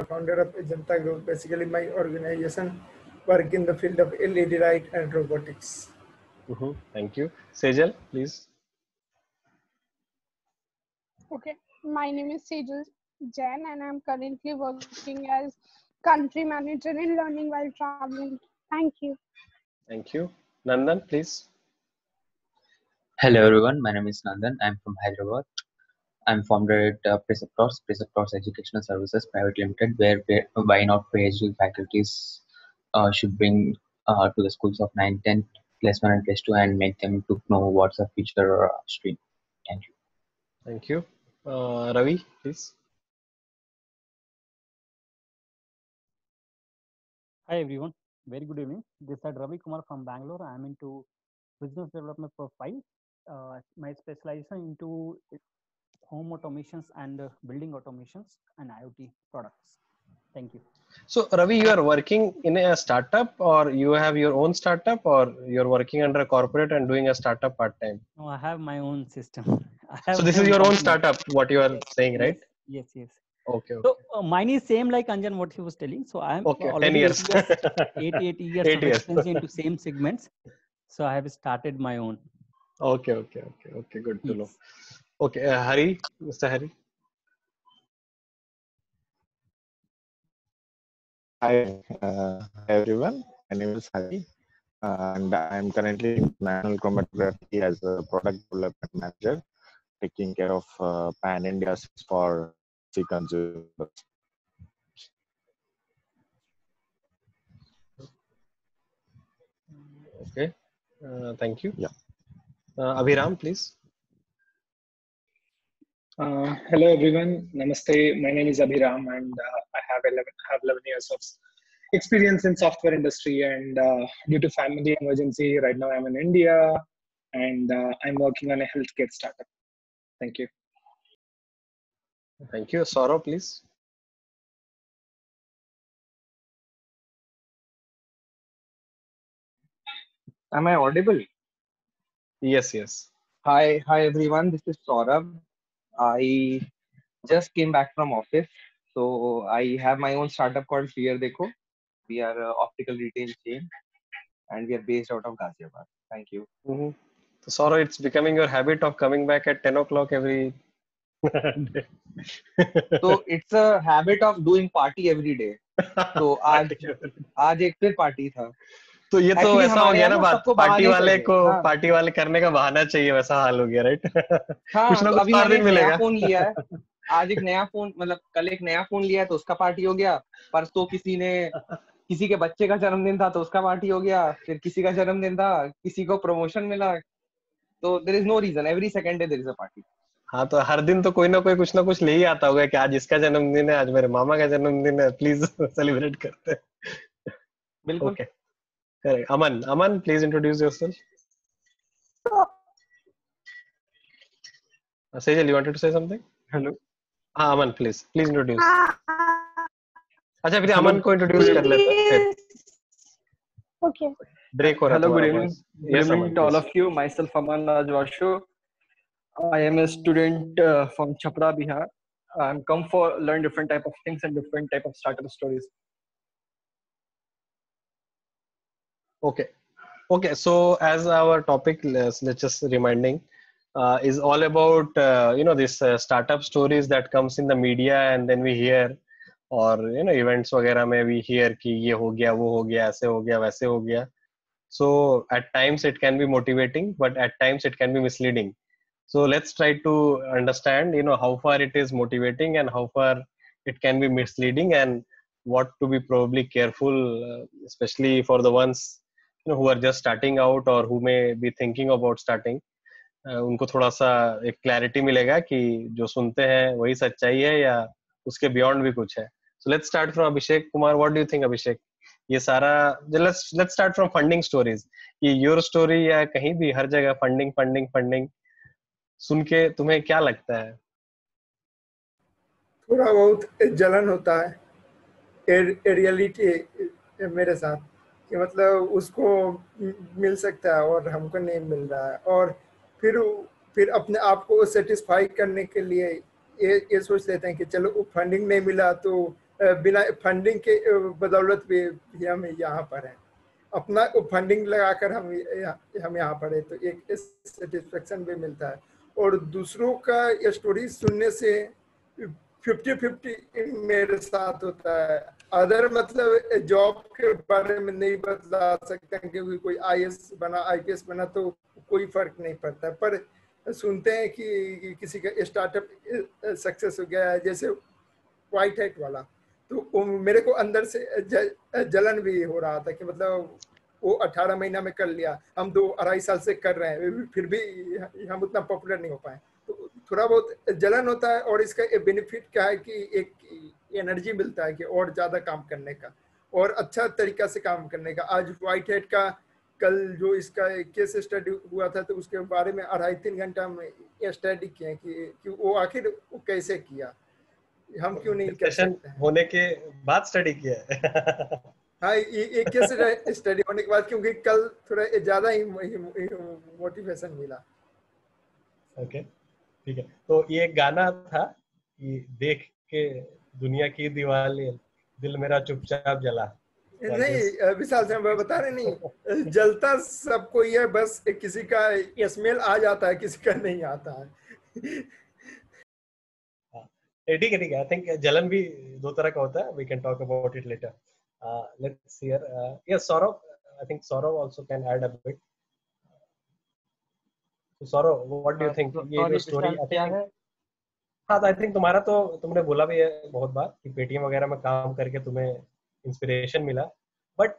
founder of Ajanta Group. Basically, my organization work in the field of LED light and robotics. Thank you. Sejal, please. Okay, my name is Sejal Jain and I'm currently working as country manager in learning while traveling. Thank you. Thank you. Nandan, please. Hello everyone, my name is Nandan. I'm from Hyderabad. I'm founder at Preceptors Educational Services Private Limited, where why not PhD faculties should bring to the schools of 9, 10, plus 1 and plus 2 and make them to know what's the future stream. Thank you. Thank you. Ravi, please. Hi everyone, very good evening. This is Ravi Kumar from Bangalore. I am into business development profile. My specialization into home automations and building automations and IoT products. Thank you. So Ravi, you are working in a startup, or you have your own startup, or you're working under a corporate and doing a startup part-time? No, I have my own system. So this is your own startup, what you are saying, right? Yes. Okay. So mine is same like Anjan what he was telling. So I am Okay, 10 already years. 8 years of experience into same segments. So I have started my own. Okay. Good to know. Okay, Hari, Mr. Hari. Hi, everyone. My name is Hari, and I'm currently in National Chromatography as a product development manager, taking care of Pan India for consumers. Okay, thank you. Yeah. Abhiram, please. Hello everyone, Namaste. My name is Abhiram and I have 11 years of experience in software industry, and due to family emergency, right now I'm in India and I'm working on a healthcare startup. Thank you. Thank you. Saurav, please. Am I audible? Yes. Hi everyone. This is Saurabh. I just came back from office, so I have my own startup called Fear Dekho. We are an optical retail chain, and we are based out of Ghaziabad. Thank you. So Saurav, it's becoming your habit of coming back at 10 o'clock every day. So it's a habit of doing party every day. So आज एक फिर party था. तो ये तो Actually, ऐसा हो गया ना बात, पार्टी वाले को हाँ. पार्टी वाले करने का बहाना चाहिए, वैसा हाल हो गया, राइट? हाँ, कुछ ना तो कुछ अभी हर मैंने दिन एक नया मिलेगा. फोन लिया है. आज एक नया फोन, मतलब कल एक नया फोन लिया तो उसका पार्टी हो गया. परसों किसी के बच्चे का जन्मदिन था तो उसका पार्टी हो गया. फिर किसी का जन्मदिन था, किसी को प्रमोशन मिला. तो there is no reason, every second day there is a party. हाँ, तो हर दिन तो कोई ना कुछ ले ही आता होगा कि आज इसका जन्मदिन है, आज मेरे मामा का जन्मदिन है, प्लीज सेलिब्रेट करते हैं. बिल्कुल. Okay. Correct. Aman, please introduce yourself. Sejal, you wanted to say something? Hello. Aman, please introduce. अच्छा, फिर अमन को इंट्रोड्यूस कर लेते हैं. Okay. ब्रेक हो रहा है. Hello, good evening. Good Yes, evening Aman, to all please. of you. Myself, Aman Rajwashu. I am a student from Chhapra, Bihar. I'm come for learn different type of things and different type of startup stories. Okay. So as our topic, let's just reminding, is all about this startup stories that comes in the media and then we hear, or events वगैरह में we hear कि ये हो गया, वो हो गया, ऐसे हो गया, वैसे हो गया. So at times it can be motivating, but at times it can be misleading. So let's try to understand, how far it is motivating and how far it can be misleading, and what to be probably careful, especially for the ones who are just starting out or who may be thinking about starting. उनको थोड़ा सा एक clarity मिलेगा कि जो सुनते हैं वही सच्चाई है या उसके बियॉन्ड भी कुछ है. So let's start from Abhishek Kumar. What do you think, Abhishek? ये सारा let's start from funding stories. ये your story या कहीं भी हर जगह funding सुन के तुम्हें क्या लगता है? थोड़ा बहुत जलन होता है रियलिटी मेरे साथ कि मतलब उसको मिल सकता है और हमको नहीं मिल रहा है, और फिर अपने आप को सेटिस्फाई करने के लिए ये सोच लेते हैं कि चलो फंडिंग नहीं मिला तो बिना फंडिंग के बदौलत भी हम यहाँ पर हैं। अपना फंडिंग लगाकर हम यहाँ पर हैं, तो एक सेटिस्फेक्शन भी मिलता है। और दूसरों का स्टोरी सुनने से 50-50 मेरे साथ होता है। अदर मतलब जॉब के बारे में नहीं बता सकते हैं, क्योंकि कोई आईएएस बना, आईपीएस बना तो कोई फर्क नहीं पड़ता, पर सुनते हैं कि किसी का स्टार्टअप सक्सेस हो गया है, जैसे व्हाइट हैट वाला, तो मेरे को अंदर से जलन भी हो रहा था कि मतलब वो 18 महीना में कर लिया, हम 2-2.5 साल से कर रहे हैं, फिर भी हम उतना पॉपुलर नहीं हो पाए, तो थोड़ा बहुत जलन होता है। और इसका बेनिफिट क्या है कि एक एनर्जी मिलता है कि और ज़्यादा काम करने का और अच्छा तरीका से काम करने का। आज व्हाइट हैट का कल जो इसका केस स्टडी हुआ था, तो उसके बारे में 2.5-3 घंटा में स्टडी किए कि वो आखिर वो कैसे किया, हम क्यों नहीं कर सकते हैं। होने के बाद स्टडी किया है। हाँ, एक केस स्टडी होने के बाद, क्योंकि कल थोड़ा ज्यादा ही मोटिवेशन मिला। ओके, ठीक है। तो ये एक गाना था कि देख के दुनिया की दीवारें दिल मेरा चुपचाप जला। नहीं विशाल से हम बता रहे, नहीं जलता सबको ही है, बस किसी का स्मेल आ जाता है, किसी का नहीं आता है। ठीक है, ठीक है। आई थिंक जलन भी 2 तरह का होता है, we can talk about it later. Let's see here, yes Saurabh, I think Saurabh also can add a bit. तो Saurabh, what do you think, ये जो स्टोरी क्या है? हाँ, तो आई थिंक तुम्हारा तो तुमने बोला भी है बहुत बार कि पेटीएम वगैरह में काम करके तुम्हें इंस्पिरेशन मिला, but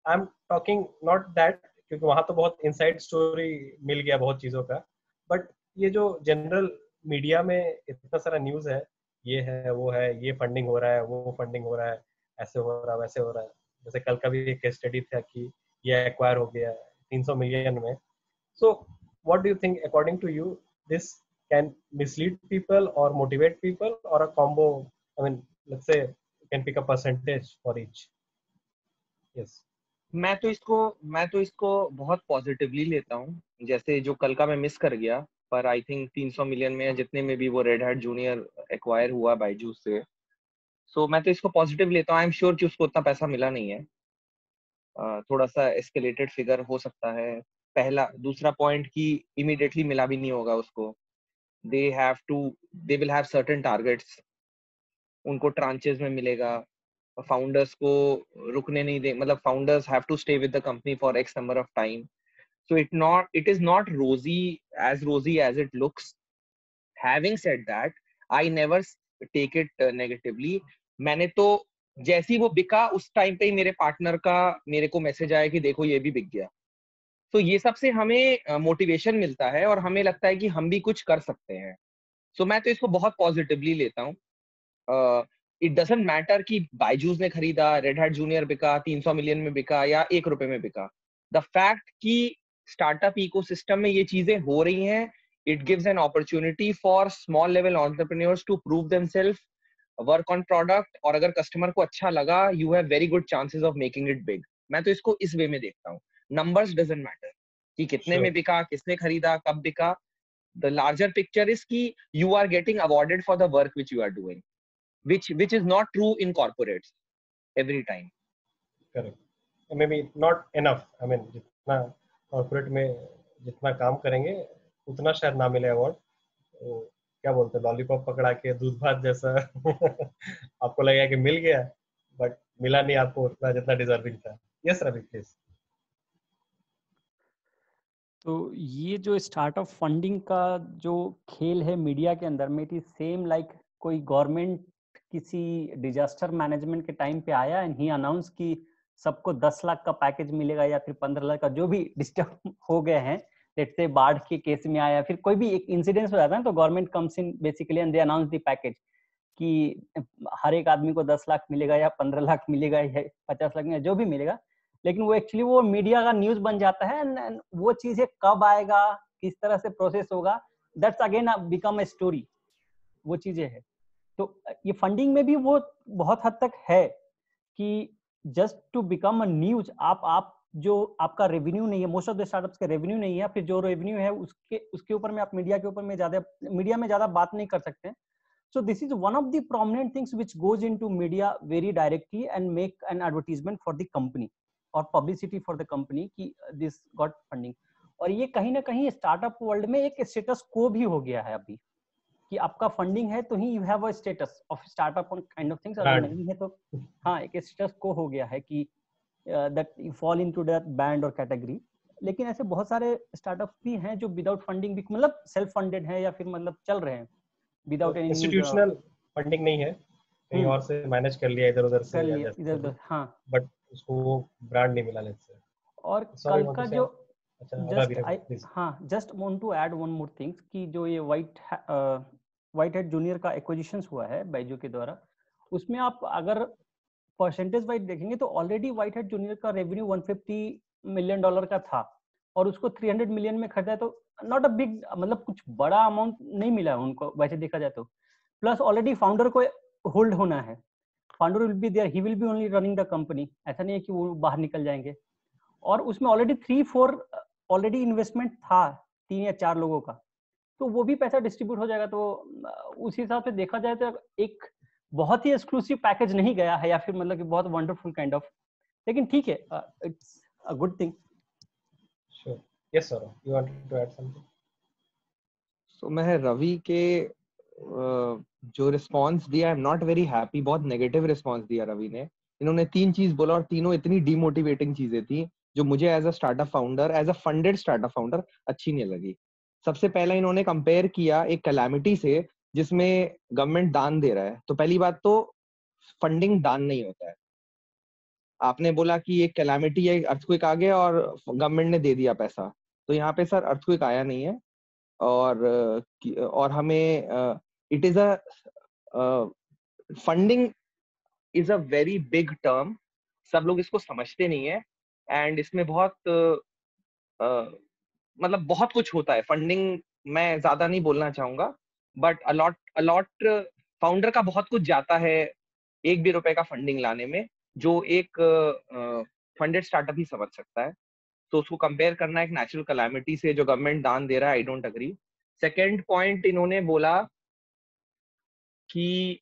I am talking not that, क्योंकि वहां तो बहुत इनसाइड स्टोरी मिल गया बहुत चीजों का। बट ये जो जनरल मीडिया में इतना सारा न्यूज है, ये है वो है, ये फंडिंग हो रहा है, वो फंडिंग हो रहा है, ऐसे हो रहा है, वैसे हो रहा है। जैसे कल का भी एक स्टडी था कि ये एक्वायर हो गया 300 मिलियन में। सो what do you think, according to you, this can mislead people or motivate people, or a combo? I mean, let's say you can pick a percentage for each. Yes. मैं तो इसको बहुत positively लेता हूँ। जैसे जो कल का मैं मिस कर गया, पर आई थिंक 300 मिलियन में जितने में भी वो रेड हैट जूनियर एक्वायर हुआ बायजूस से, सो मैं तो इसको पॉजिटिव लेता हूँ। आई एम श्योर कि उसको उतना पैसा मिला नहीं है, थोड़ा सा एस्केलेटेड फिगर हो सकता है। पहला, दूसरा पॉइंट कि इमीडिएटली मिला भी नहीं होगा उसको। They will have certain targets, उनको ट्रांचेस में मिलेगा। फाउंडर्स को रुकने नहीं दे, मतलब founders have to stay with the company for X number of time. So it is not rosy as it looks. Having said that, I never take it negatively. मैंने तो जैसी वो बिका उस टाइम पे ही मेरे पार्टनर का मेरे को मैसेज आया कि देखो ये भी बिक गया। तो ये सबसे हमें मोटिवेशन मिलता है और हमें लगता है कि हम भी कुछ कर सकते हैं। सो मैं तो इसको बहुत पॉजिटिवली लेता हूँ। इट डजंट मैटर कि बायजूस ने खरीदा, रेड हैट जूनियर बिका, 300 मिलियन में बिका या 1 रुपए में बिका। द फैक्ट कि स्टार्टअप इकोसिस्टम में ये चीजें हो रही हैं, it gives an opportunity for small level entrepreneurs to prove themselves, work on product, और अगर कस्टमर को अच्छा लगा, you have very good chances of making it big. मैं तो इसको इस वे में देखता हूँ। Numbers doesn't matter कि कितने में बिका, किसने खरीदा, कब बिका। The larger picture is कि you are getting awarded for the work which you are doing, which is not true in corporates every time. Correct. Maybe not enough. I mean, जितना कॉर्पोरेट में जितना काम करेंगे उतना शायद ना मिले अवार्ड। तो क्या बोलते हैं, लॉलीपॉप पकड़ा के दूध भात जैसा आपको लगेगा कि मिल गया, बट मिला नहीं आपको उतना जितना डिजर्विंग था। Yes Ravi please. तो ये जो स्टार्टअप फंडिंग का जो खेल है मीडिया के अंदर में, इट इज सेम लाइक कोई गवर्नमेंट किसी डिजास्टर मैनेजमेंट के टाइम पे आया एंड ही अनाउंस कि सबको 10 लाख का पैकेज मिलेगा या फिर 15 लाख का, जो भी डिस्टर्ब हो गए हैं, लेट्स से बाढ़ के केस में आया, फिर कोई भी एक इंसिडेंस हो जाता है तो government comes in basically and they announce the package कि हर एक आदमी को 10 लाख मिलेगा या 15 लाख मिलेगा या 50 लाख मिलेगा, जो भी मिलेगा। लेकिन वो एक्चुअली वो मीडिया का न्यूज बन जाता है एंड वो चीजें कब आएगा, किस तरह से प्रोसेस होगा, that's again become a story. वो चीजें है। तो ये फंडिंग में भी वो बहुत हद तक है कि just to become a news, आप जो आपका रेवेन्यू नहीं है, मोस्ट ऑफ द स्टार्टअप्स का रेवेन्यू नहीं है, फिर जो रेवेन्यू है उसके ऊपर में आप मीडिया में ज्यादा बात नहीं कर सकते। So this is one of the prominent things which goes into media very directly and make an advertisement for the company or publicity for the company कि this got funding. और ये कहीं ना कहीं स्टार्टअप वर्ल्ड में एक status को भी हो गया है अभी कि आपका फंडिंग है तो ही you have a status of startup kind of things, अगर नहीं है तो हाँ एक स्टेटस को हो गया है कि that you fall into that band और कैटेगरी. लेकिन ऐसे बहुत सारे स्टार्टअप्स भी हैं जो विदाउट फंडिंग भी मतलब सेल्फ फंडेड है या फिर मतलब चल रहे हैं विदाउट एनी इंस्टीट्यूशनल फंडिंग नहीं है, कहीं और से मैनेज कर लिया इधर उधर से इधर उधर. हाँ बट उसको ब्रांड नहीं मिला लेट्स से. और कल का जो just want to add one more things कि जो ये व्हाइट हेड जूनियर का एक्विजिशंस हुआ है बाइजू के द्वारा, उसमें आप अगर परसेंटेज वाइज देखेंगे तो ऑलरेडी व्हाइट हेड जूनियर का रेवेन्यू $150 मिलियन का था और उसको 300 मिलियन में खरीदा, तो नॉट अ बिग मतलब कुछ बड़ा अमाउंट नहीं मिला उनको वैसे देखा जाए तो. प्लस ऑलरेडी फाउंडर को होल्ड होना है, founder will be there, he will be only running the company, ऐसा नहीं है कि वो बाहर निकल जाएंगे. और उसमें ऑलरेडी 3-4 ऑलरेडी इन्वेस्टमेंट था 3 या 4 लोगों का, तो वो भी पैसा डिस्ट्रीब्यूट हो जाएगा. तो उस हिसाब से देखा जाए तो एक बहुत ही एक्सक्लूसिव पैकेज नहीं गया है या फिर मतलब कि बहुत वंडरफुल काइंड ऑफ, लेकिन ठीक है, it's a good thing. Sure. Yes sir, you wanted to add something? So मैं रवि के जो रिस्पांस दिया, I am not very happy. बहुत नेगेटिव रिस्पांस दिया रवि ने. इन्होंने 3 चीज बोला और तीनों इतनी डिमोटिवेटिंग चीजें थी जो मुझे as a startup founder, as a funded startup founder अच्छी नहीं लगी. सबसे पहला इन्होंने कंपेयर किया एक कैलामिटी से जिसमें गवर्नमेंट दान दे रहा है. तो पहली बात तो फंडिंग दान नहीं होता है. आपने बोला कि एक कैलामिटी है, अर्थक्वेक आ गया और गवर्नमेंट ने दे दिया पैसा, तो यहाँ पे सर अर्थक्वेक आया नहीं है. और हमें it is a funding is a very big term. सब लोग इसको समझते नहीं है एंड इसमें बहुत मतलब बहुत कुछ होता है. फंडिंग मैं ज्यादा नहीं बोलना चाहूंगा, बट अलॉट फाउंडर का बहुत कुछ जाता है एक भी रुपए का फंडिंग लाने में, जो एक फंडेड स्टार्टअप ही समझ सकता है. तो उसको कंपेयर करना एक नेचुरल कैलामिटी से जो गवर्नमेंट दान दे रहा है, I don't agree. Second point इन्होंने बोला कि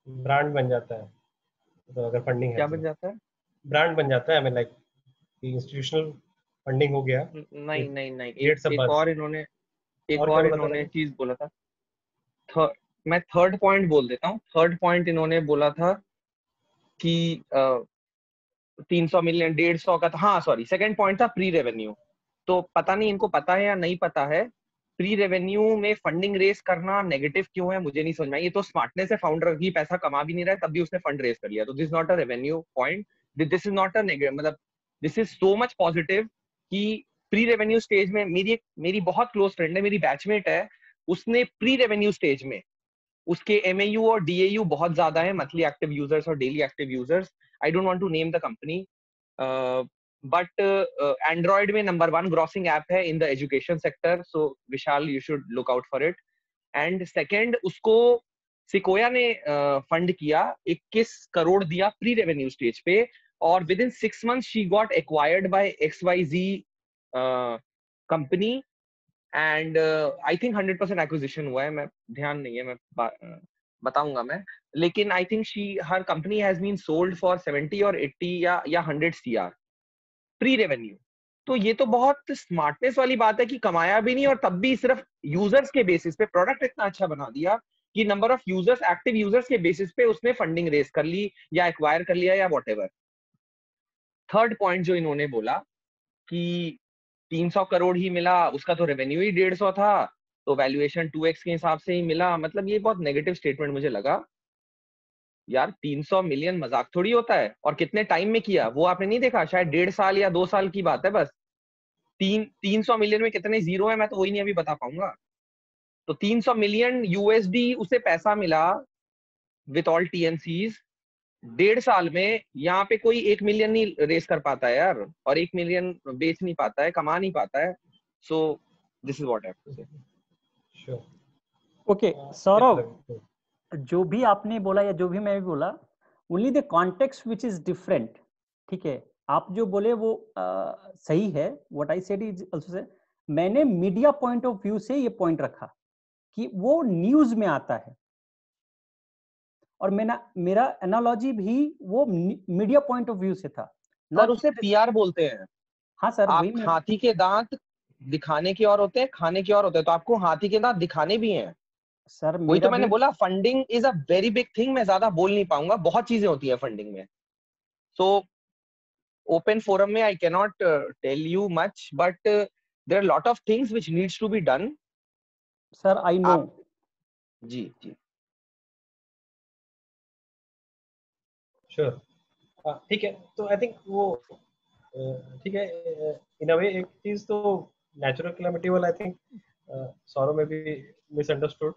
ब्रांड बन जाता है, तो अगर फंडिंग है क्या तो बन जाता है, ब्रांड बन जाता है. I mean like institutional funding हो गया. नहीं एक और इन्होंने चीज बोला था. मैं थर्ड पॉइंट बोल देता हूँ. थर्ड पॉइंट इन्होंने बोला था कि 300 मिलियन 150 का था. हाँ सॉरी, सेकंड पॉइंट था प्री रेवेन्यू. तो पता नहीं इनको पता है या नहीं पता है, प्री रेवेन्यू में फंडिंग रेस करना नेगेटिव क्यों है मुझे नहीं समझ में. ये तो स्मार्टनेस है, फाउंडर की पैसा कमा भी नहीं रहा है तब भी उसने फंड रेस कर लिया. तो this is not a revenue point, this is not a negative, मतलब this is so much positive कि प्री रेवेन्यू स्टेज में मेरी बहुत क्लोज फ्रेंड है, मेरी बैचमेट है, उसने प्री रेवेन्यू स्टेज में उसके MAU और DAU बहुत ज्यादा है, मंथली एक्टिव यूजर्स और daily active users. I don't want to name the company, but Android में नंबर 1 ग्रॉसिंग ऐप है in the education sector. So Vishal, you should look out for it. And second, उसको Sequoia ने fund किया, 21 करोड़ दिया pre revenue stage पे, और within 6 months she got acquired by XYZ company. And I think 100% acquisition हुआ है, मैं ध्यान नहीं है, मैं बताऊंगा मैं. लेकिन आई थिंक हर company has been sold for 70 और 80 या 100 CR प्री रेवेन्यू. तो ये तो बहुत स्मार्टनेस वाली बात है कि कमाया भी नहीं और तब भी सिर्फ यूजर्स के बेसिस पे प्रोडक्ट इतना अच्छा बना दिया कि number of users, active users के बेसिस पे उसने फंडिंग रेस कर ली या एक्वायर कर लिया या व्हाटएवर. थर्ड पॉइंट जो इन्होंने बोला कि 300 करोड़ ही मिला, उसका तो रेवेन्यू ही 150 था, तो वैल्यूएशन 2x के हिसाब से ही मिला. मतलब ये बहुत नेगेटिव स्टेटमेंट मुझे लगा. यार 300 मिलियन मजाक थोड़ी होता है. और कितने टाइम में किया वो आपने नहीं देखा, शायद 1.5 साल या 2 साल की बात है बस. 300 मिलियन में कितने जीरो है मैं तो वही नहीं अभी बता पाऊंगा. तो 300 मिलियन USD उसे पैसा मिला विथ ऑल TNCs 1.5 साल में. यहाँ पे कोई 1 मिलियन नहीं रेस कर पाता है यार, और 1 मिलियन बेच नहीं पाता है, कमा नहीं पाता है. So this is what I have to say. Sure. Okay Saurabh, जो भी आपने बोला या जो भी मैं भी बोला, only the context which is different. ठीक है, आप जो बोले वो सही है. What I said is also say, मैंने मीडिया पॉइंट ऑफ व्यू से ये पॉइंट रखा कि वो न्यूज में आता है। और मेरा एनालॉजी भी वो मीडिया पॉइंट ऑफ व्यू से था, और उसे पीआर बोलते हैं। हाँ सर, आप वही मैं हाथी के दांत दिखाने की और होते हैं, खाने की और होते हैं, तो आपको हाथी के दांत दिखाने भी हैं। सर वही मेरा तो मैंने भी बोला, funding is a very big thing. मैं ज्यादा बोल नहीं पाऊंगा, बहुत चीजें होती है फंडिंग में। सो ओपन फोरम में I cannot tell you much, but there are lot of things which needs to be done. Sir I know. जी जी श्योर, ठीक है। तो आई थिंक वो ठीक है। इन अ वे एक चीज तो नेचुरल कैलेमिटी वाला आई थिंक सौरव में भी मिसअंडरस्टूड।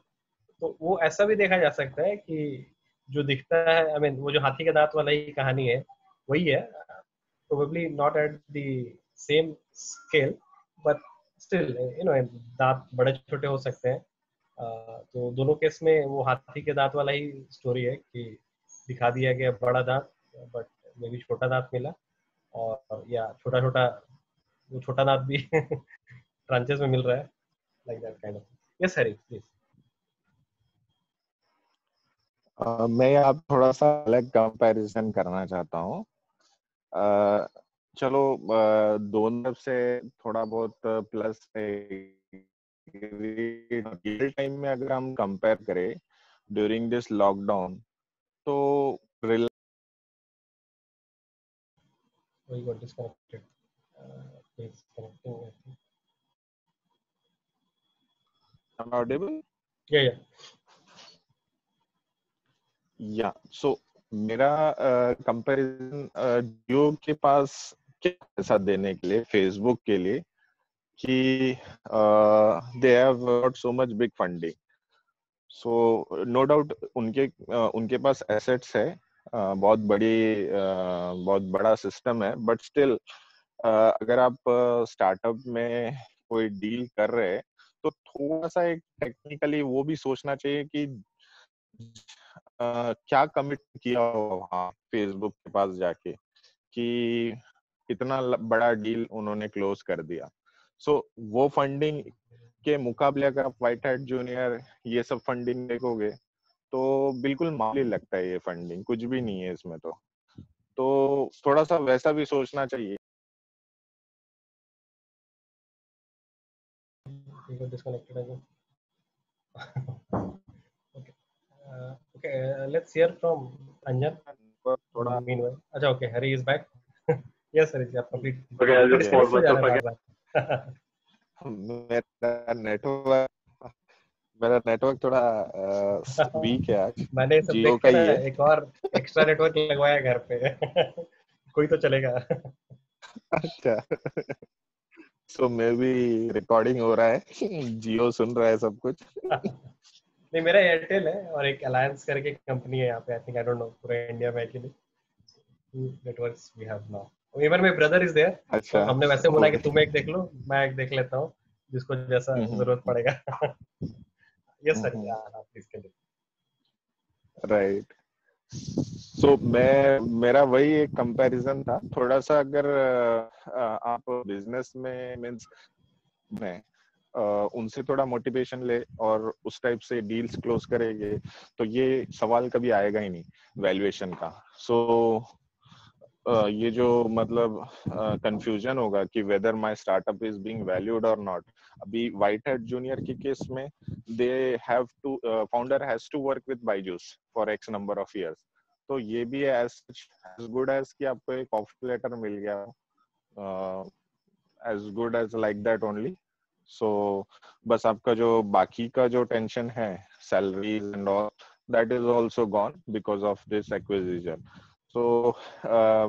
तो वो ऐसा भी देखा जा सकता है कि जो दिखता है, आई मीन वो जो हाथी के दांत वाला ही कहानी है वही है, probably not at the same scale, but still दांत बड़े छोटे हो सकते हैं। तो दोनों केस में वो हाथी के दांत वाला ही स्टोरी है कि दिखा दिया गया बड़ा दांत, बट मे भी छोटा दांत मिला, और या छोटा छोटा वो छोटा दांत भी ट्रांचेस में मिल रहा है, like that kind of. Yes Hari please. मैं यहाँ थोड़ा सा अलग कंपैरिजन करना चाहता हूँ। चलो दोनों तरफ से थोड़ा बहुत प्लस रियल टाइम में अगर हम कंपेयर करें ड्यूरिंग दिस लॉकडाउन, तो We got disconnected. Please connecting. I'm audible? Yeah. या सो मेरा कंपैरिजन जियो के पास क्या पैसा देने के लिए फेसबुक के लिए कि they have not so much big funding, so no doubt उनके पास एसेट्स है, बहुत बहुत बड़ा सिस्टम है, बट स्टिल अगर आप स्टार्टअप में कोई डील कर रहे हैं तो थोड़ा सा एक टेक्निकली वो भी सोचना चाहिए कि क्या कमिट किया वहाँ फेसबुक के पास जाके कि इतना बड़ा डील उन्होंने क्लोज कर दिया। सो वो फंडिंग के मुकाबले अगर आप व्हाइट हैट जूनियर ये सब फंडिंग देखोगे तो बिल्कुल मामूली लगता है, ये फंडिंग कुछ भी नहीं है इसमें। तो थोड़ा सा वैसा भी सोचना चाहिए। We got disconnected again. Okay. Okay. Let's hear from Anjan. थोड़ा Meanwhile, अच्छा, okay. Harry is back. Yes, Harry, आप complete. Okay, I'll just pause Disconnect हो जा myself रहा है again. बार-बार. मेरा नेटवर्क थोड़ा वीक है आज। मैंने सब जियो देख का के ना ही है। एक और एक्स्ट्रा नेटवर्क लगवाया घर पे। कोई तो चलेगा। अच्छा, सो मे बी रिकॉर्डिंग हो रहा है, जियो सुन रहा है सब कुछ। नहीं, मेरा एयरटेल है और एक अलायंस करके कंपनी है यहाँ पे। I think, I don't know पूरे इंडिया में है कि नहीं। Networks we have now. Even my brother is there. अच्छा, तो हमने वैसे बोला कि तुम एक देख लो, मैं एक देख लेता हूँ, जिसको जैसा जरूरत पड़ेगा। Yes sir, please continue. Right. So मेरा वही एक कंपैरिजन था थोड़ा सा। अगर आप बिजनेस में मीन्स में उनसे थोड़ा मोटिवेशन ले और उस टाइप से डील्स क्लोज करेंगे तो ये सवाल कभी आएगा ही नहीं वैल्यूएशन का। सो ये जो मतलब कंफ्यूजन होगा कि whether my startup is being valued और नॉट। अभी व्हाइट हैट जूनियर के केस में they have to founder has to work with Byju's for X number of years. तो ये भी एज गुड एज कि आपको एक ऑफर लेटर मिल गया, as good as like that only. So बस आपका जो बाकी का जो टेंशन है salaries and all, that is also gone because of this acquisition. So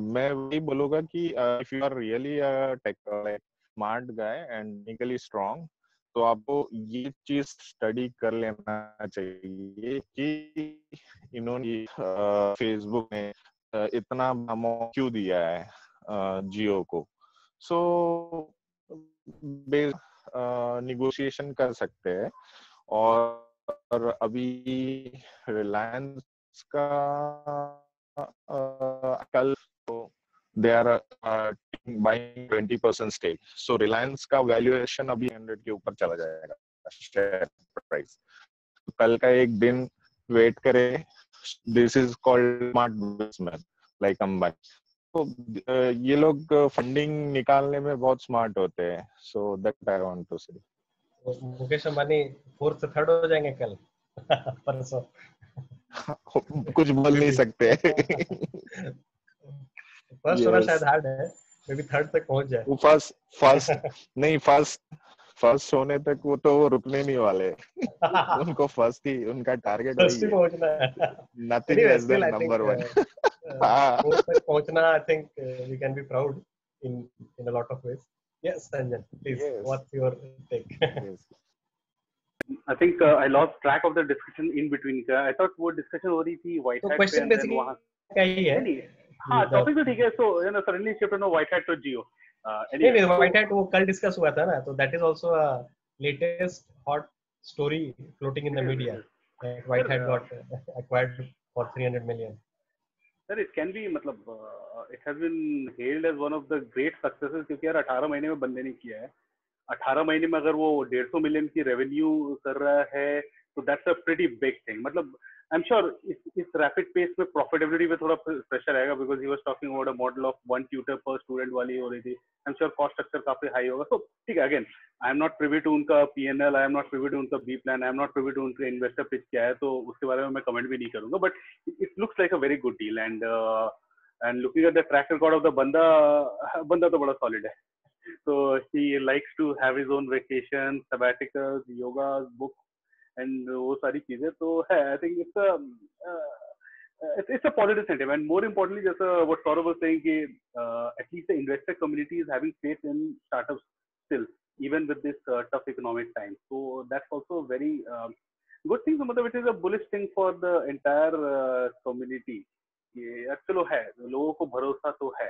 मैं वही बोलूँगा कि if you are really a tech like smart guy and technically strong, तो आपको ये चीज स्टडी कर लेना चाहिए कि इन्होंने फेसबुक ने इतना अमाउंट क्यों दिया है जियो को। सो निगोशिएशन कर सकते हैं। और अभी रिलायंस का कल दे आर बाइंग 20% स्टेक, सो रिलायंस का वैल्यूएशन अभी 100 के ऊपर चला जाएगा शेयर प्राइस। कल का एक दिन वेट करे. This is called smart businessman like Ambani. तो ये लोग फंडिंग निकालने में बहुत स्मार्ट होते हैं. So that I want to say. Mukesh Ambani 4th से 3rd हो जाएंगे कल परसों. कुछ बोल नहीं सकते. फर्स्ट होना शायद हार्ड है, मे बी 3rd तक पहुंच जाए. वो फर्स्ट होने तक वो तो रुकने नहीं वाले. उनको फर्स्ट ही उनका टारगेट वही है. पहुंचना है. Nothing less than number 1. 4th तक पहुंचना, I think we can be proud in a lot of ways. Yes, Sanjan, please. Yes. What's your take? Yes. I think I lost track of the discussion in between. I thought वो discussion हो रही थी white hat पे. Question basically क्या ही है? हाँ, topic तो ठीक है. So suddenly shift from white hat to Jio. नहीं, white hat वो कल discuss हुआ था ना, तो that is also a latest hot story floating in the media. White hat got acquired for 300 million. Sir, it can be मतलब it has been hailed as one of the great successes क्योंकि यार 18 महीने में बंदे ने किया है. 18 महीने में अगर वो 150 मिलियन की रेवेन्यू कर रहा है तो that's a pretty big thing. मतलब आई एम श्योर इस रैपिड पेस में प्रॉफिटेबिलिटी पे थोड़ा प्रेशर आएगा because he was talking about a model of 1 tutor पर स्टूडेंट वाली हो रही थी. I am sure cost structure काफी हाई होगा. तो ठीक है, again I am not privy to उनका PNL, I am not privy to उनका B plan, I am not privy to उनका इन्वेस्टर पिच क्या है, तो उसके बारे में मैं कमेंट भी नहीं करूंगा. But it looks like a very good deal and looking at the track record of the बंदा तो बड़ा सॉलिड है. So he likes to have his own vacations, sabbaticals, yogas, books, and वो सारी चीजें तो है. I think it's a positive sentiment. More importantly, जैसा what Saurav was saying कि at least the investor community is having faith in startups still, even with this tough economic time. So that's also a very good thing. So मतलब it is a bullish thing for the entire community. ये चलो है, लोगों को भरोसा तो है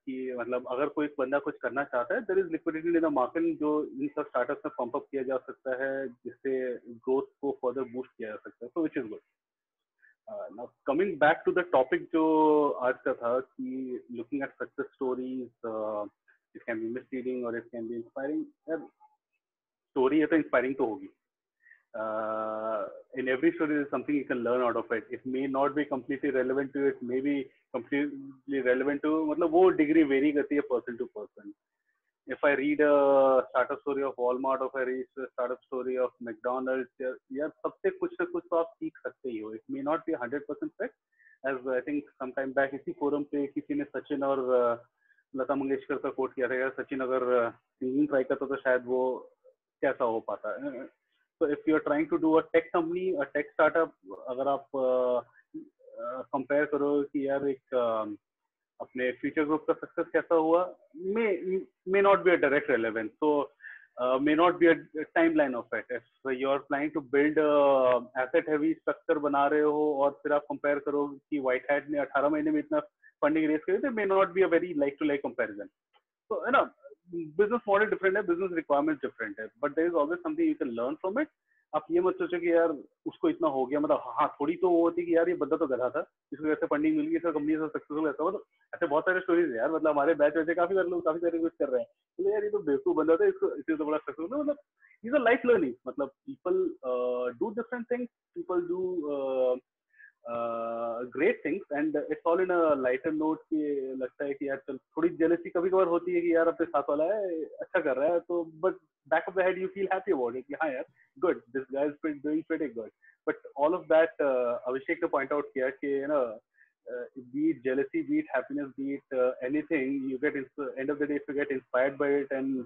कि मतलब अगर कोई बंदा कुछ करना चाहता है, there is liquidity in the market जो इन सब स्टार्टअप्स में पंप अप किया जा सकता है जिससे ग्रोथ को फर्दर बूस्ट किया जा सकता है. So which is good. Now coming back to the topic जो आज का था कि looking at success stories, it can be misleading और it can be inspiring. Story है तो इंस्पायरिंग तो होगी. In every story there's something you can learn out of it. It may not be completely relevant to you, it may be completely relevant to मतलब वो degree vary करती है person to person. If I read a startup story of Walmart or if I read a startup story of McDonald's, यार सबसे कुछ ना कुछ तो आप सीख सकते ही हो. It may not be 100% correct, as I think sometime back इसी forum पे किसी ने सचिन और लता मंगेशकर का कोट किया था, यार सचिन अगर सिंगिंग ट्राई करता तो शायद वो कैसा हो पाता है. So if you are trying to do a tech company, a tech startup, अगर आप compare करो कि यार एक अपने future group का success कैसा हुआ, may not be a direct relevance. So may not be a timeline of it. If you are planning to build a asset heavy structure बना रहे हो और फिर आप compare करो कि White Hat ने 18 महीने में इतना funding raise करी, may not be a very like to like comparison. So you know, business model different है, business requirements different है, but there is always something you can learn from it. आप ये मत सोचो कि यार उसको इतना हो गया, मतलब हाँ थोड़ी तो वो होती कि यार ये बंदा तो गधा था, इसको ऐसे फंडिंग मिल गई, इसका कंपनी से सक्सेसफुल ऐसा. मतलब ऐसे बहुत सारे स्टोरीज है यार. मतलब हमारे बैच वैसे काफी सारे लोग काफी सारे कुछ कर रहे हैं, तो यार ये तो बेवकूफ बंदा था, इसको इसे तो बड़ा सक्सेसफुल. मतलब इज अ लाइफ लर्निंग. मतलब people do different things, people do great things and it's all in a lighter note कि लगता है कि यार चल थोड़ी jealousy कभी कभार होती है कि यार अपने साथ वाला है अच्छा कर रहा है, तो but back of the head you feel happy about it कि हाँ यार good, this guy is doing pretty good. But all of that Abhishek ने point out किया कि you know be it jealousy, be it happiness, be it anything, you get end of the day if you get inspired by it and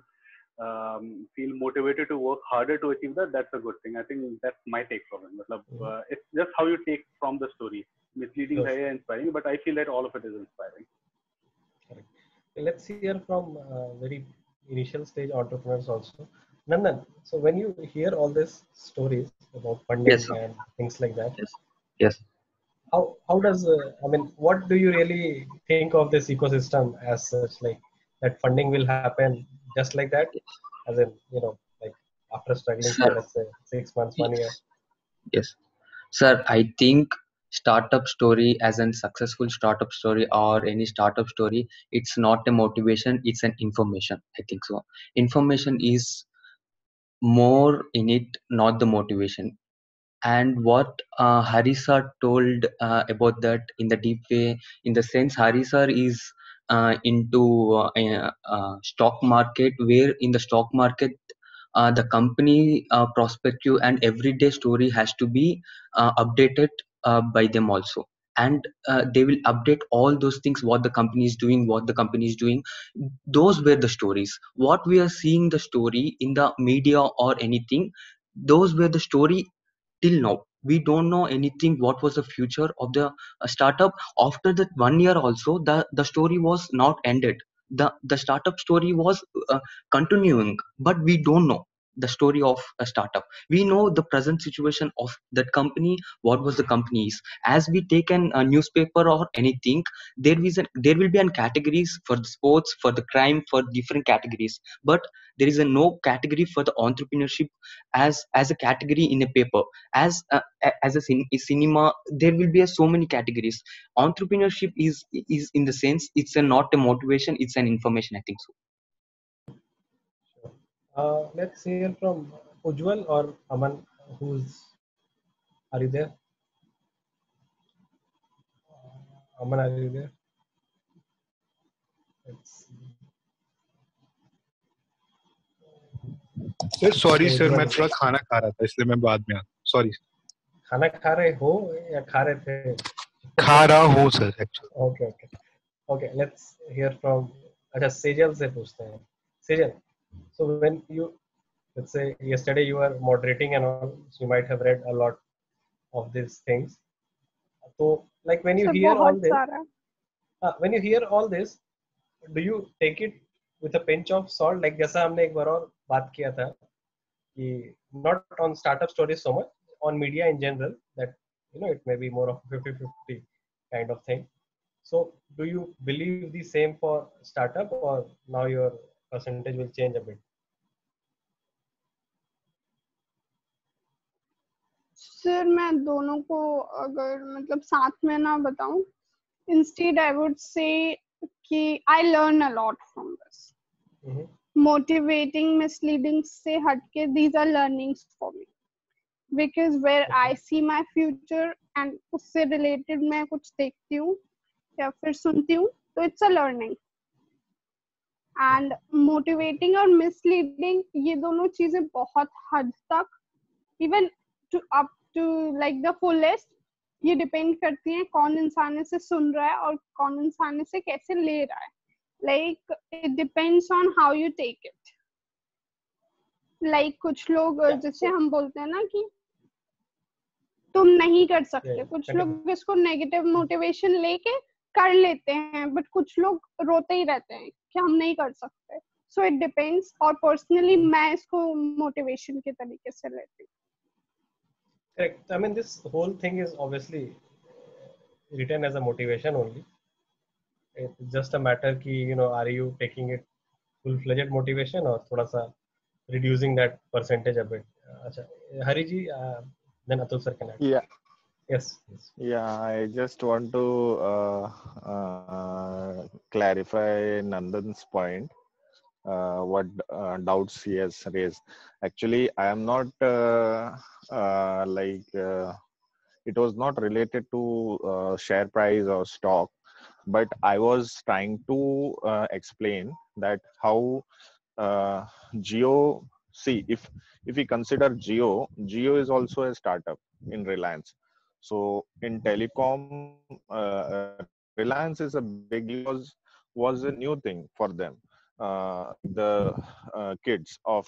feel motivated to work harder to achieve that, that's a good thing. I think that's my take from it. Matlab, it's just how you take from the story. Misleading है या inspiring, but I feel that all of it is inspiring. Correct. Let's hear from very initial stage entrepreneurs also. Nandan, so when you hear all these stories about funding Yes, and things like that, yes. How does I mean, what do you really think of this ecosystem as such? Like that funding will happen just like that, as in like after struggling for let's say 6 months, 1 year. Yes, sir. I think startup story as a successful startup story or any startup story, it's not a motivation, it's an information. I think so. Information is more in it, not the motivation. And what Harisa told about that in the deep way, in the sense Harisa is into stock market, where in the stock market the company prospective and everyday story has to be updated by them also. And they will update all those things, what the company is doing, what the company is doing. Those were the stories. What we are seeing the story in the media or anything, those were the story. Till now we don't know anything what was the future of the startup. After that 1 year also, the story was not ended. The startup story was continuing, but we don't know the story of a startup. We know the present situation of that company, what was the company is. As we take a newspaper or anything, there will be an categories for the sports, for the crime, for different categories, but there is a no category for the entrepreneurship as a category in a paper. As a cinema, there will be so many categories. Entrepreneurship is in the sense, it's not a motivation, it's an information, I think so. Let's hear from Ujjwal or Aman. Are you there? Aman, are you there? Let's see. Sir sorry तो sir, मैं उज्ज्वल, थोड़ा खाना खा रहा था इसलिए मैं बाद में आ सॉरी। खाना खा रहे हो या खा रहे थे? खा रहा हूँ sir actually. Okay okay okay, let's hear from, अच्छा सेजल से पूछते हैं। Sejal, so when you, let's say yesterday you were moderating and all, so you might have read a lot of these things. So like when you sir hear all बहुत this, सारा। when you hear all this, do you take it with a pinch of salt? Like जैसा हमने एक बार और बात किया था कि not on startup stories so much, on media in general, that you know it may be more of 50-50 kind of thing. So do you believe the same for startup, or now your percentage will change a bit? Sir मैं दोनों को अगर मतलब साथ में ना बताऊं, instead I would say कि I learn a lot from this. Motivating, misleading से हटके, these are learnings for me, because where I see my future and उससे related मैं कुछ देखती हूँ या फिर सुनती हूँ, तो it's a learning. And motivating और misleading, ये दोनों चीजें बहुत हद तक, even to up to like the fullest, ये डिपेंड करती हैं कौन इंसान इसे सुन रहा है और कौन इंसान इसे कैसे ले रहा है. Like it depends on how you take it. Like कुछ लोग जैसे हम बोलते हैं ना कि तुम नहीं कर सकते, कुछ लोग इसको नेगेटिव मोटिवेशन लेके कर लेते हैं, बट कुछ लोग रोते ही रहते हैं कि हम नहीं कर सकते. So it depends. और पर्सनली मैं इसको मोटिवेशन के तरीके से लेती हूँ. Correct. I mean, this whole thing is obviously written as a motivation only. It's just a matter ki, you know, are you taking it full-fledged motivation or thoda sa reducing that percentage a bit. Acha, Hari ji, then Atul sir can add. Yeah. Yes. Yeah, I just want to clarify Nandan's point. What doubts he has raised. Actually, I am not it was not related to share price or stock, but I was trying to explain that how Jio. See, if we consider Jio is also a startup in Reliance. So in telecom, Reliance is a big was a new thing for them. The kids of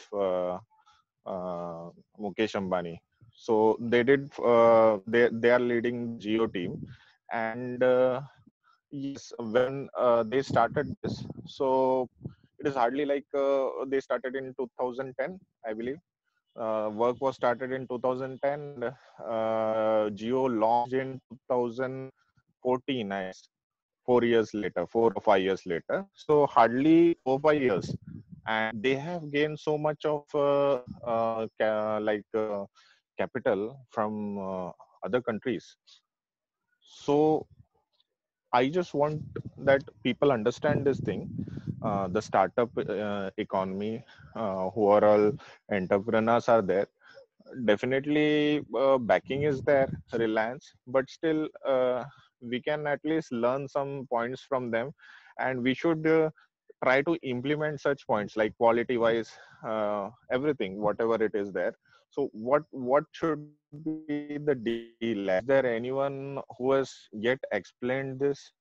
Mukesh Ambani. So they did. They are leading Jio team, and yes, when they started this, so it is hardly like they started in 2010, I believe. Work was started in 2010. Jio launched in 2014, I guess. 4 years later, 4 or 5 years later. So hardly 4 or 5 years, and they have gained so much of capital from other countries. So I just want that people understand this thing, the startup economy, who are all entrepreneurs are there. Definitely, backing is there, Reliance, but still, we can at least learn some points from them, and we should try to implement such points like quality wise, everything, whatever it is there. So, what should be the deal? Is there anyone who has yet explained this?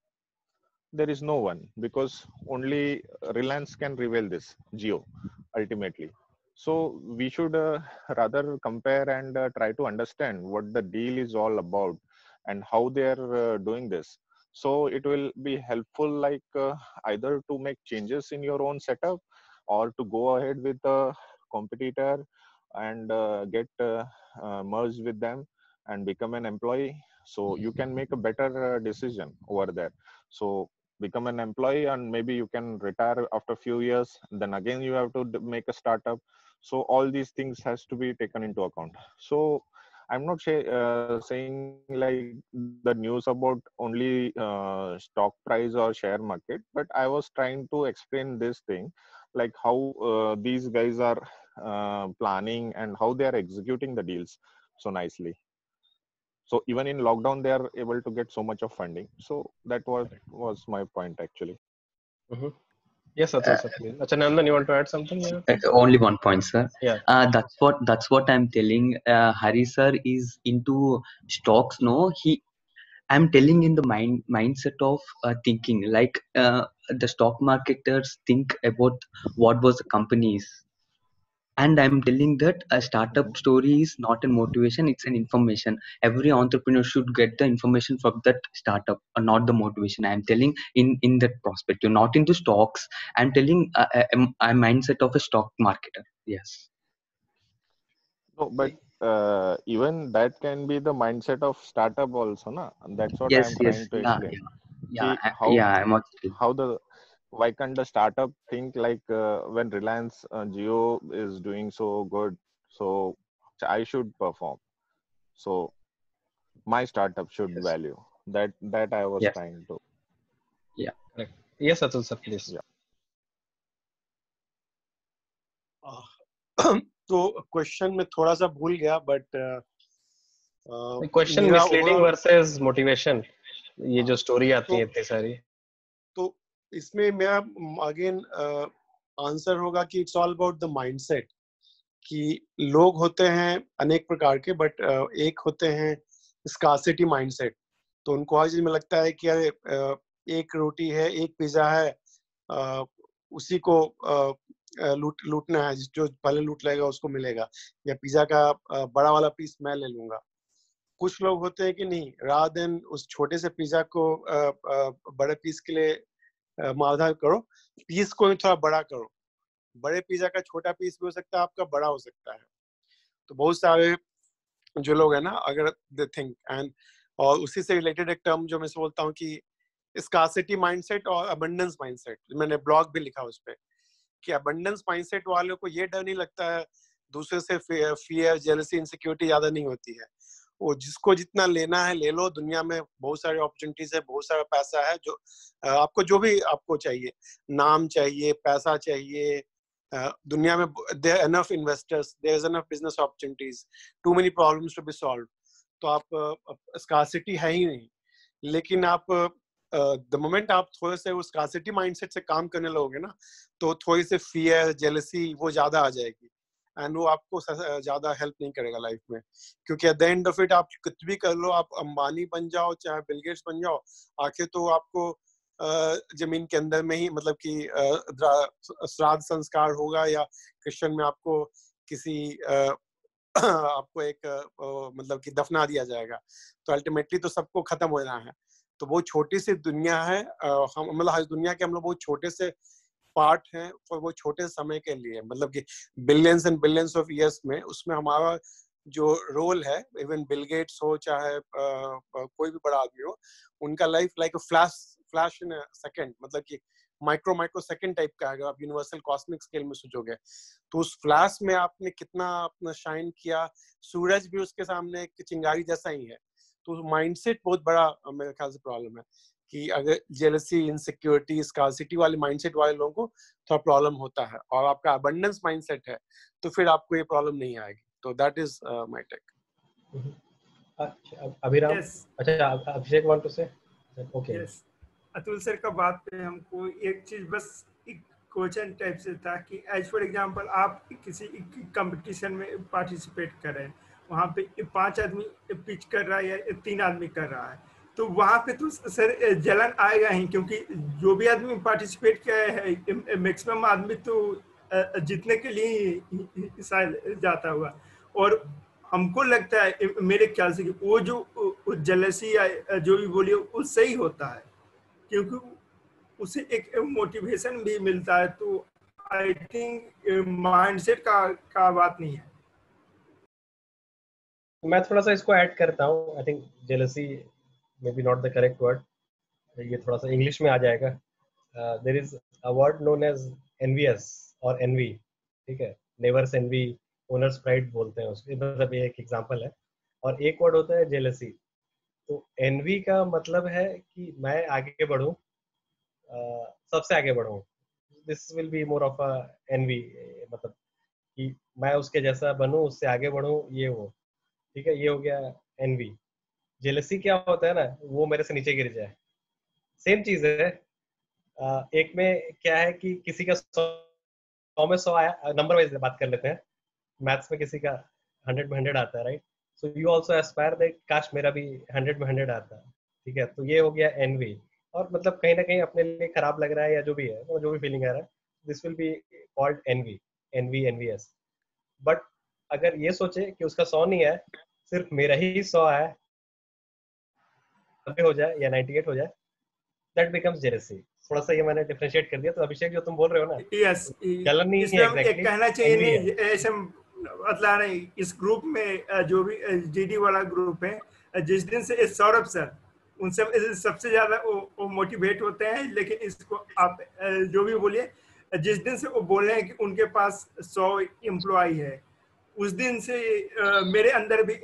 There is no one, because only Reliance can reveal this, Geo, ultimately. So we should rather compare and try to understand what the deal is all about and how they are doing this. So it will be helpful, like either to make changes in your own setup or to go ahead with a competitor and get merged with them and become an employee. So you can make a better decision over there. So become an employee, and maybe you can retire after a few years, then again you have to make a startup. So all these things has to be taken into account. So I'm not saying like the news about only stock price or share market, but I was trying to explain this thing, like how these guys are planning and how they are executing the deals so nicely. So even in lockdown, they are able to get so much of funding. So that was my point actually. Mhm. Yes, Atul sir, please. Acha, Nandan, you want to add something? Yeah. Only one point, sir. Yeah. That's what I'm telling. Hari sir is into stocks. No, I'm telling in the mindset of thinking, like the stock marketers think about what was the companies. And I'm telling that a startup story is not a motivation, it's an information. Every entrepreneur should get the information from that startup, or not the motivation. I'm telling in that perspective, not into stocks. I'm telling a mindset of a stock marketer. Yes. No, but even that can be the mindset of startup also, na? That's what Yes, I'm yes, trying to yeah, explain. yeah, Ki yeah, I'm agree. why can't the startup think like when Reliance Jio is doing so good, so I should perform. So my startup should Yes, value. That I was yes, trying to. yeah. Correct. Yes, Atul sir, please. Yeah. तो question में थोड़ा सा भूल गया, but question मेरा misleading overall versus motivation, ये जो story आती है तो इतनी सारी. तो इसमें मेरा अगेन आंसर होगा कि it's all about the mindset, कि लोग होते हैं अनेक प्रकार के, बट एक होते हैं स्कार्सिटी माइंडसेट. तो उनको हर चीज में लगता है कि अरे एक रोटी है, एक पिज्जा है, उसी को लूटना है, जो पहले लूट लेगा उसको मिलेगा, या पिज्जा का बड़ा वाला पीस मैं ले लूंगा. कुछ लोग होते हैं कि नहीं, रात दिन उस छोटे से पिज्जा को बड़े पीस के लिए मावधान करो, पीस को भी थोड़ा बड़ा करो. बड़े पिज्जा का छोटा पीस भी हो सकता है, आपका बड़ा हो सकता है. तो बहुत सारे जो लोग हैं ना, अगर दे थिंक एंड, और उसी से रिलेटेड एक टर्म जो मैं बोलता हूँ कि स्कार्सिटी माइंडसेट और अबंडेंस माइंडसेट, मैंने ब्लॉग भी लिखा उस पर, कि अबंडेंस माइंडसेट वालों को ये डर नहीं लगता है, दूसरे से फियर, जेलसी, इनसिक्योरिटी ज्यादा नहीं होती है. वो जिसको जितना लेना है ले लो, दुनिया में बहुत सारी अपॉर्चुनिटीज है, बहुत सारा पैसा है, जो आपको जो भी आपको चाहिए, नाम चाहिए, पैसा चाहिए, दुनिया में there enough investors, there is enough business opportunities, too many problems to be solve. तो आप स्कार्सिटी है ही नहीं. लेकिन आप द मोमेंट आप थोड़े से उस स्कार्सिटी माइंडसेट से काम करने लगोगे ना, तो थोड़ी से फियर, जेलसी वो ज्यादा आ जाएगी, एंड वो आपको ज्यादा हेल्प नहीं करेगा लाइफ में. क्योंकि at the end of it आप कुछ भी कर लो, आप अंबानी बन जाओ, चाहे बिल गेट्स बन जाओ, आखिर तो आपको जमीन के अंदर में ही, मतलब कि श्राद्ध संस्कार होगा, या क्रिश्चियन में आपको किसी आपको एक मतलब कि दफना दिया जाएगा. तो अल्टीमेटली तो सबको खत्म हो जाना है. तो वो छोटी सी दुनिया है, हम मतलब हर दुनिया के हम लोग बहुत छोटे से पार्ट हैं, और वो छोटे समय के लिए, मतलब कि billions and billions of years में, उसमें हमारा जो रोल है, इवन बिल गेट्स हो, चाहे कोई भी बड़ा आदमी हो, उनका life like flash in a second, मतलब कि माइक्रो सेकंड टाइप का है. अगर आप यूनिवर्सल कॉस्मिक स्केल में सोचोगे, तो उस फ्लैश में आपने कितना अपना शाइन किया, सूरज भी उसके सामने एक चिंगारी जैसा ही है. तो माइंडसेट बहुत बड़ा मेरे ख्याल से प्रॉब्लम है, कि अगर जेलसी, इनसिक्योरिटी, स्कार्सिटी वाले माइंडसेट वाले लोगों को थोड़ा प्रॉब्लम होता है, और आपका अबंडेंस माइंडसेट है तो फिर आपको ये प्रॉब्लम नहीं आएगी। तो दैट इज माय टेक। अच्छा अभिराम, यस अच्छा अभिषेक वांट टू से, ओके। यस अतुल सर का बात पे हमको एक चीज बस एक क्वेश्चन टाइप से था कि एज फॉर एग्जांपल आप किसी कंपटीशन में पार्टिसिपेट कर रहे हैं, वहाँ पे 5 आदमी पिच कर रहा है या 3 आदमी कर रहा है, तो वहाँ पे तो सर जलन आएगा ही, क्योंकि जो भी आदमी पार्टिसिपेट किया है मैक्सिमम आदमी तो जीतने के लिए ही शायद जाता हुआ। और हमको लगता है मेरे ख्याल से कि वो जो जेलसी या जो भी बोलिए वो सही होता है, क्योंकि उसे एक मोटिवेशन भी मिलता है। तो आई थिंक माइंडसेट का बात नहीं है। मैं थोड़ा सा इसको ऐड करता हूँ। I think jealousy may be not the correct word, ये थोड़ा सा इंग्लिश में आ जाएगा। There is a word known as envious और एनवी, ठीक है, नेवर्स एनवी, ओनर्स प्राइड बोलते हैं उसके, मतलब ये एक एग्जांपल है। और एक वर्ड होता है जेलसी। तो एनवी का मतलब है कि मैं आगे बढ़ूं, सबसे आगे बढ़ूं। This will be more of a envy, मतलब कि मैं उसके जैसा बनूं, उससे आगे बढ़ूं, ये वो, ठीक है, ये हो गया एनवी। जेलसी क्या होता है ना, वो मेरे से नीचे गिर जाए, सेम चीज है। एक में क्या है कि किसी का 100 में 100 आया, नंबर वाइज बात कर लेते हैं, मैथ्स में किसी का 100 में 100 आता है, right? So you also Aspire that काश मेरा भी 100 में 100 आता, ठीक है। तो ये हो गया एनवी, और मतलब कहीं ना कहीं अपने लिए खराब लग रहा है या जो भी है, तो जो भी फीलिंग आ रहा है, this will be called envy, envy, envious. But अगर ये सोचे कि उसका 100 नहीं है, सिर्फ मेरा ही 100 है, हो जाए या 98 हो जाए, दैट बिकम्स जेलसी। थोड़ा सा ये मैंने डिफरेंशिएट कर दिया। तो अभिषेक जो तुम बोल रहे हो ना, यस, जलन नहीं इसमें है हम एक एग्जैक्टली, कहना चाहिए एनवी है। नहीं, ऐसे मतलब नहीं, इस ग्रुप में जो भी जीडी वाला ग्रुप है, जिस दिन से सौरभ सर उन सब सबसे ज्यादा वो मोटिवेट होते हैं। लेकिन इसको आप जो भी बोलिए, जिस दिन से वो बोल रहे हैं कि उनके पास 100 एम्प्लॉय है, उस दिन से मेरे अंदर भी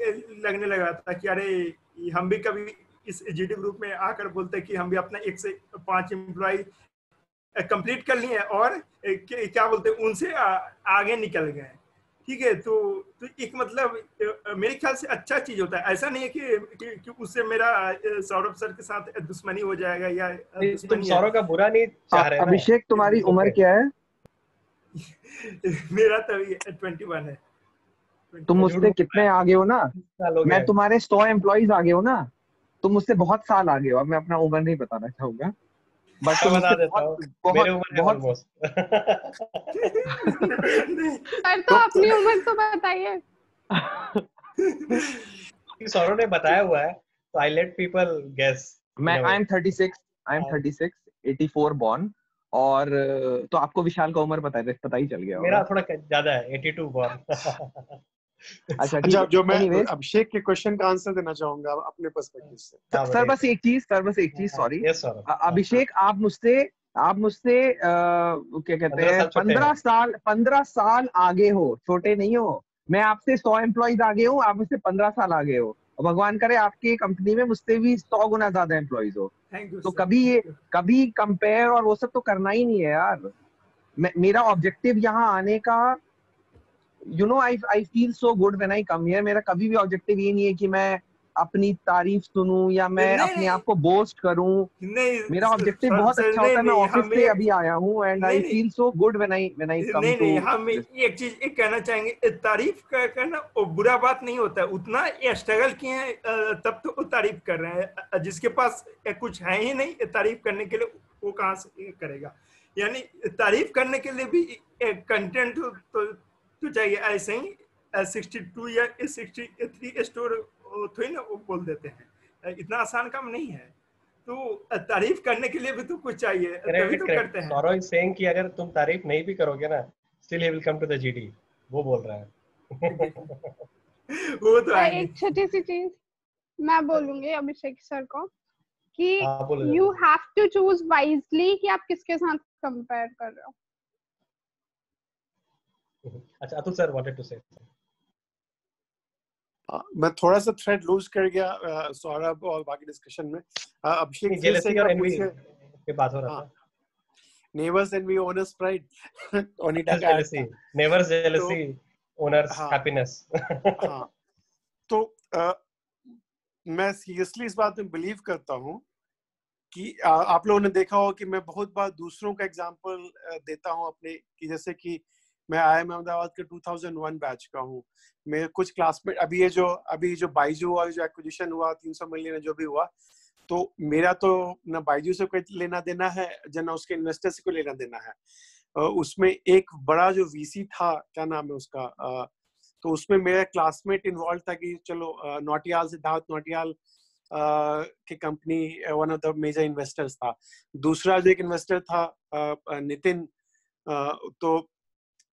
लगने लगा था कि अरे हम भी कभी इस जीडी ग्रुप में आकर बोलते कि हम भी अपना 1 से 5 एम्प्लॉय कंप्लीट कर लिए और क्या बोलते हैं उनसे आगे निकल गए, ठीक है। तो एक मतलब मेरे ख्याल से अच्छा चीज होता है। ऐसा नहीं है कि उससे मेरा सौरभ सर के साथ दुश्मनी हो जाएगा या तुम दुश्मनी है। सौरभ का बुरा नहीं चाह रहे ना? अभिषेक तुम्हारी उम्र क्या है? मेरा तो 21 है। तुम मुझसे कितने आगे हो ना? साल हो मैं गए। तुम्हारे 100 एम्प्लॉइज आगे हो ना? तुम मुझसे बहुत साल आगे हो। अब मैं अपना उम्र नहीं बताना चाहूंगा, बट तुम बता मुझसे देता हूँ, बहुत मेरे उम्र है बहुत ऑलमोस्ट। सर तो अपनी उम्र तो बताइए। सौरभ ने बताया हुआ है, तो आई लेट पीपल गेस। मैं आई एम 36 84 बॉर्न। और तो आपको विशाल का उम्र पता ही चल गया मेरा होगा। थोड़ा ज्यादा है, 82 बॉर्न। अच्छा ठीक अच्छा, है। जो मैं एनीवेज अभिषेक के क्वेश्चन का आंसर देना चाहूंगा अपने पर्सपेक्टिव से। सर बस एक चीज सॉरी यस सौरभ। अभिषेक, आप मुझसे क्या कहते 15 हैं साल छोटे हैं। 15 साल आगे हो, छोटे नहीं हो। मैं आपसे 100 एम्प्लॉइज आगे हूँ, आप मुझसे 15 साल आगे हो। और भगवान करे आपकी कंपनी में मुझसे भी 100 गुना ज्यादा एम्प्लॉइज हो। थैंक यू तो सर। कभी कंपेयर और वो सब तो करना ही नहीं है यार। मेरा ऑब्जेक्टिव यहाँ आने का, I feel so good when I come here. मेरा कभी भी ऑब्जेक्टिव ये नहीं है कि मैं अपनी तारीफ सुनूं या मैं नहीं अपने आप को बोस्ट करूं। नहीं मेरा ऑब्जेक्टिव सर, बहुत अच्छा नहीं होता है। मैं नहीं ऑफिस से अभी आया हूँ एंड आई नहीं feel so good when I come नहीं टू नहीं हम दिस। एक चीज एक कहना चाहेंगे, तारीफ करना वो बुरा बात नहीं होता है। उतना ये स्ट्रगल किए हैं तब तो वो तारीफ कर रहे हैं। जिसके पास कुछ है ही नहीं तारीफ करने के लिए, वो कहाँ से करेगा। यानी तारीफ करने के लिए भी कंटेंट तो चाहिए। ऐसे ही 62 या 63 स्टोर थोड़ी ना वो बोल देते हैं, इतना आसान काम नहीं है। तो तारीफ करने के लिए भी तो कुछ चाहिए, तभी तो करते हैं। सौरभ इज सेइंग कि अगर तुम तारीफ नहीं भी करोगे ना, still he will come to the GD, वो बोल रहा है। वो तो है एक छोटी सी चीज मैं बोलूंगी अभिषेक सर को कि हाँ, बोलो you have to choose wisely कि आप किसके साथ कंपेयर कर रहे हो। अच्छा, अतुल सर वांटेड टू से। मैं थोड़ा सा थ्रेड लूज कर गया सौरभ और बाकी डिस्कशन में। अभिषेक फिर से जेलसी एक और बार एनवी पूछिए। पे बात हो रहा हाँ, था। नेवर्स एनवी ओनर्स प्राइड ओनिडा का ऐड जेलसी, था। नेवर्स तो जेलसी, ओनर्स हाँ हैप्पीनेस। हाँ, तो मैं सीरियसली इस बात में बिलीव करता हूँ कि आप लोगों ने देखा हो कि मैं बहुत बार दूसरों का एग्जांपल देता हूँ अपने, कि जैसे कि मैं IIM अहमदाबाद के 2001 बैच का हूँ। मेरे कुछ क्लासमेट, अभी जो बाइजू वाला जो एक्विजिशन हुआ 300 मिलियन जो भी हुआ, तो मेरा तो ना बाइजू से कोई लेना देना है, ना उसके इन्वेस्टर से कोई लेना देना है। उसमें एक बड़ा जो VC था, क्या नाम है उसका, तो उसमें मेरा क्लासमेट इन्वॉल्व था कि चलो नौटियाल, सिद्धार्थ नौटियाल की company one of the major investors था। दूसरा जो एक इन्वेस्टर था नितिन, तो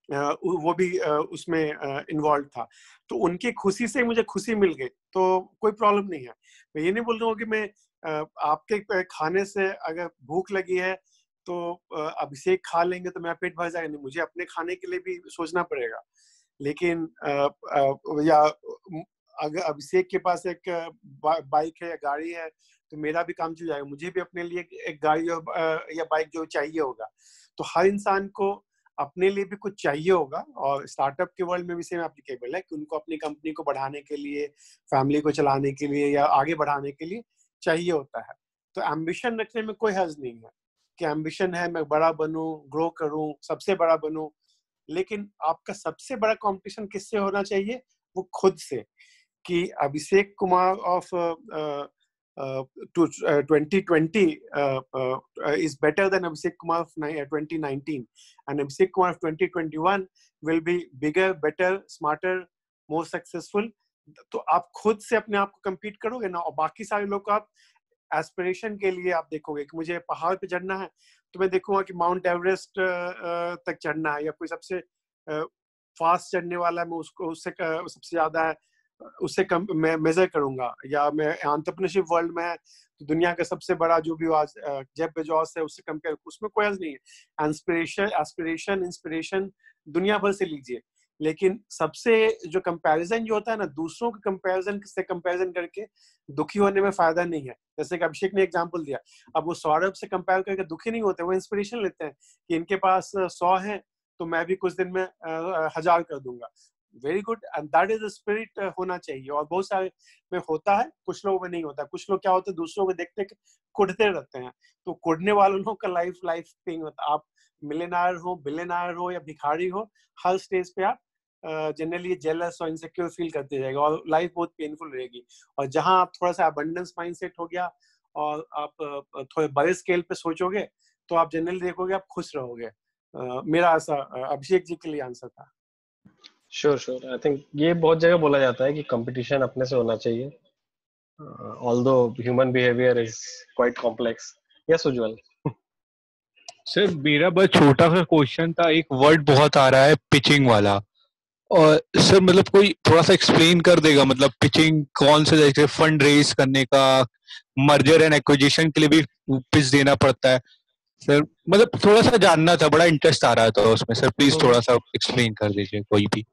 वो भी उसमें इन्वॉल्व था। तो उनकी खुशी से मुझे खुशी मिल गई, तो कोई प्रॉब्लम नहीं है। मैं ये नहीं बोल रहा हूँ कि मैं आपके खाने से अगर भूख लगी है तो अभिषेक खा लेंगे तो मेरा पेट भर जाएगा, नहीं, मुझे अपने खाने के लिए भी सोचना पड़ेगा। लेकिन या अगर अभिषेक के पास एक बाइक है या गाड़ी है तो मेरा भी काम चल जाएगा, मुझे भी अपने लिए एक गाड़ी या बाइक जो चाहिए होगा। तो हर इंसान को अपने लिए भी कुछ चाहिए होगा, और स्टार्टअप के वर्ल्ड में भी सेम एप्लीकेबल है कि उनको अपनी कंपनी को बढ़ाने के लिए, फैमिली को चलाने के लिए या आगे बढ़ाने के लिए चाहिए होता है। तो एम्बिशन रखने में कोई हर्ज नहीं है कि एम्बिशन है मैं बड़ा बनूं, ग्रो करूं, सबसे बड़ा बनूं। लेकिन आपका सबसे बड़ा कंपटीशन किससे होना चाहिए? वो खुद से, कि Abhishek Kumar of 2020 is better than Abhishek Kumar of 2019, and Abhishek Kumar of 2021 will be bigger, better, smarter, more successful. तो आप खुद से अपने आप को compete करोगे ना, और बाकी सारे लोग को आप एस्पिरेशन के लिए आप देखोगे कि मुझे पहाड़ पे चढ़ना है, तो मैं देखूंगा कि माउंट एवरेस्ट तक चढ़ना है, या कोई सबसे फास्ट चढ़ने वाला है, मैं उसको उससे सबसे ज्यादा है उससे कम मैं मेजर करूंगा। या मैं एंटरप्रेन्योरशिप वर्ल्ड में है तो दुनिया का सबसे बड़ा जो भी आज जेफ बेजोस है उससे कंपेयर, उसमें कोई अर्थ नहीं है। एस्पिरेशन, इंस्पिरेशन दुनिया भर से लीजिए, लेकिन सबसे जो कंपैरिजन जो होता है ना, दूसरों के कंपैरिजन से कंपैरिजन करके दुखी होने में फायदा नहीं है। जैसे कि अभिषेक ने एग्जांपल दिया, अब वो सौरभ से कंपेयर करके दुखी नहीं होते, वो इंस्पिरेशन लेते हैं कि इनके पास 100 है तो मैं भी कुछ दिन में 1000 कर दूंगा। Very good, and that is the spirit होना चाहिए। और बहुत सारे में होता है, कुछ लोगों में नहीं होता। कुछ लोग क्या होते हैं, दूसरों को देखते कुढ़ते रहते हैं, तो कुढ़ने वालों लोग का लाइफ नहीं होता। आप मिलियनर हो, बिलियनर हो या भिखारी हो, हर स्टेज पे आप जनरली जेलस और इनसिक्योर फील करते जाएगा और लाइफ बहुत पेनफुल रहेगी। और जहां आप थोड़ा सा अबंडेंस माइंडसेट हो गया और आप थोड़े बड़े स्केल पे सोचोगे तो आप जनरली देखोगे आप खुश रहोगे। मेरा ऐसा अभिषेक जी के लिए आंसर था। श्योर आई थिंक ये बहुत जगह बोला जाता है कि कंपटीशन अपने से होना चाहिए, although human behaviour is quite complex. Yes Ujjwal. Sir मेरा बस छोटा सा क्वेश्चन था, एक वर्ड बहुत आ रहा है पिचिंग वाला, और सर मतलब कोई थोड़ा सा एक्सप्लेन कर देगा, मतलब पिचिंग कौन से, जैसे फंड रेज करने का, मर्जर एंड एक्विजिशन के लिए भी पिच देना पड़ता है सर, मतलब थोड़ा सा जानना था, बड़ा इंटरेस्ट आ रहा था उसमें सर, प्लीज थोड़ा सा एक्सप्लेन कर दीजिए कोई भी।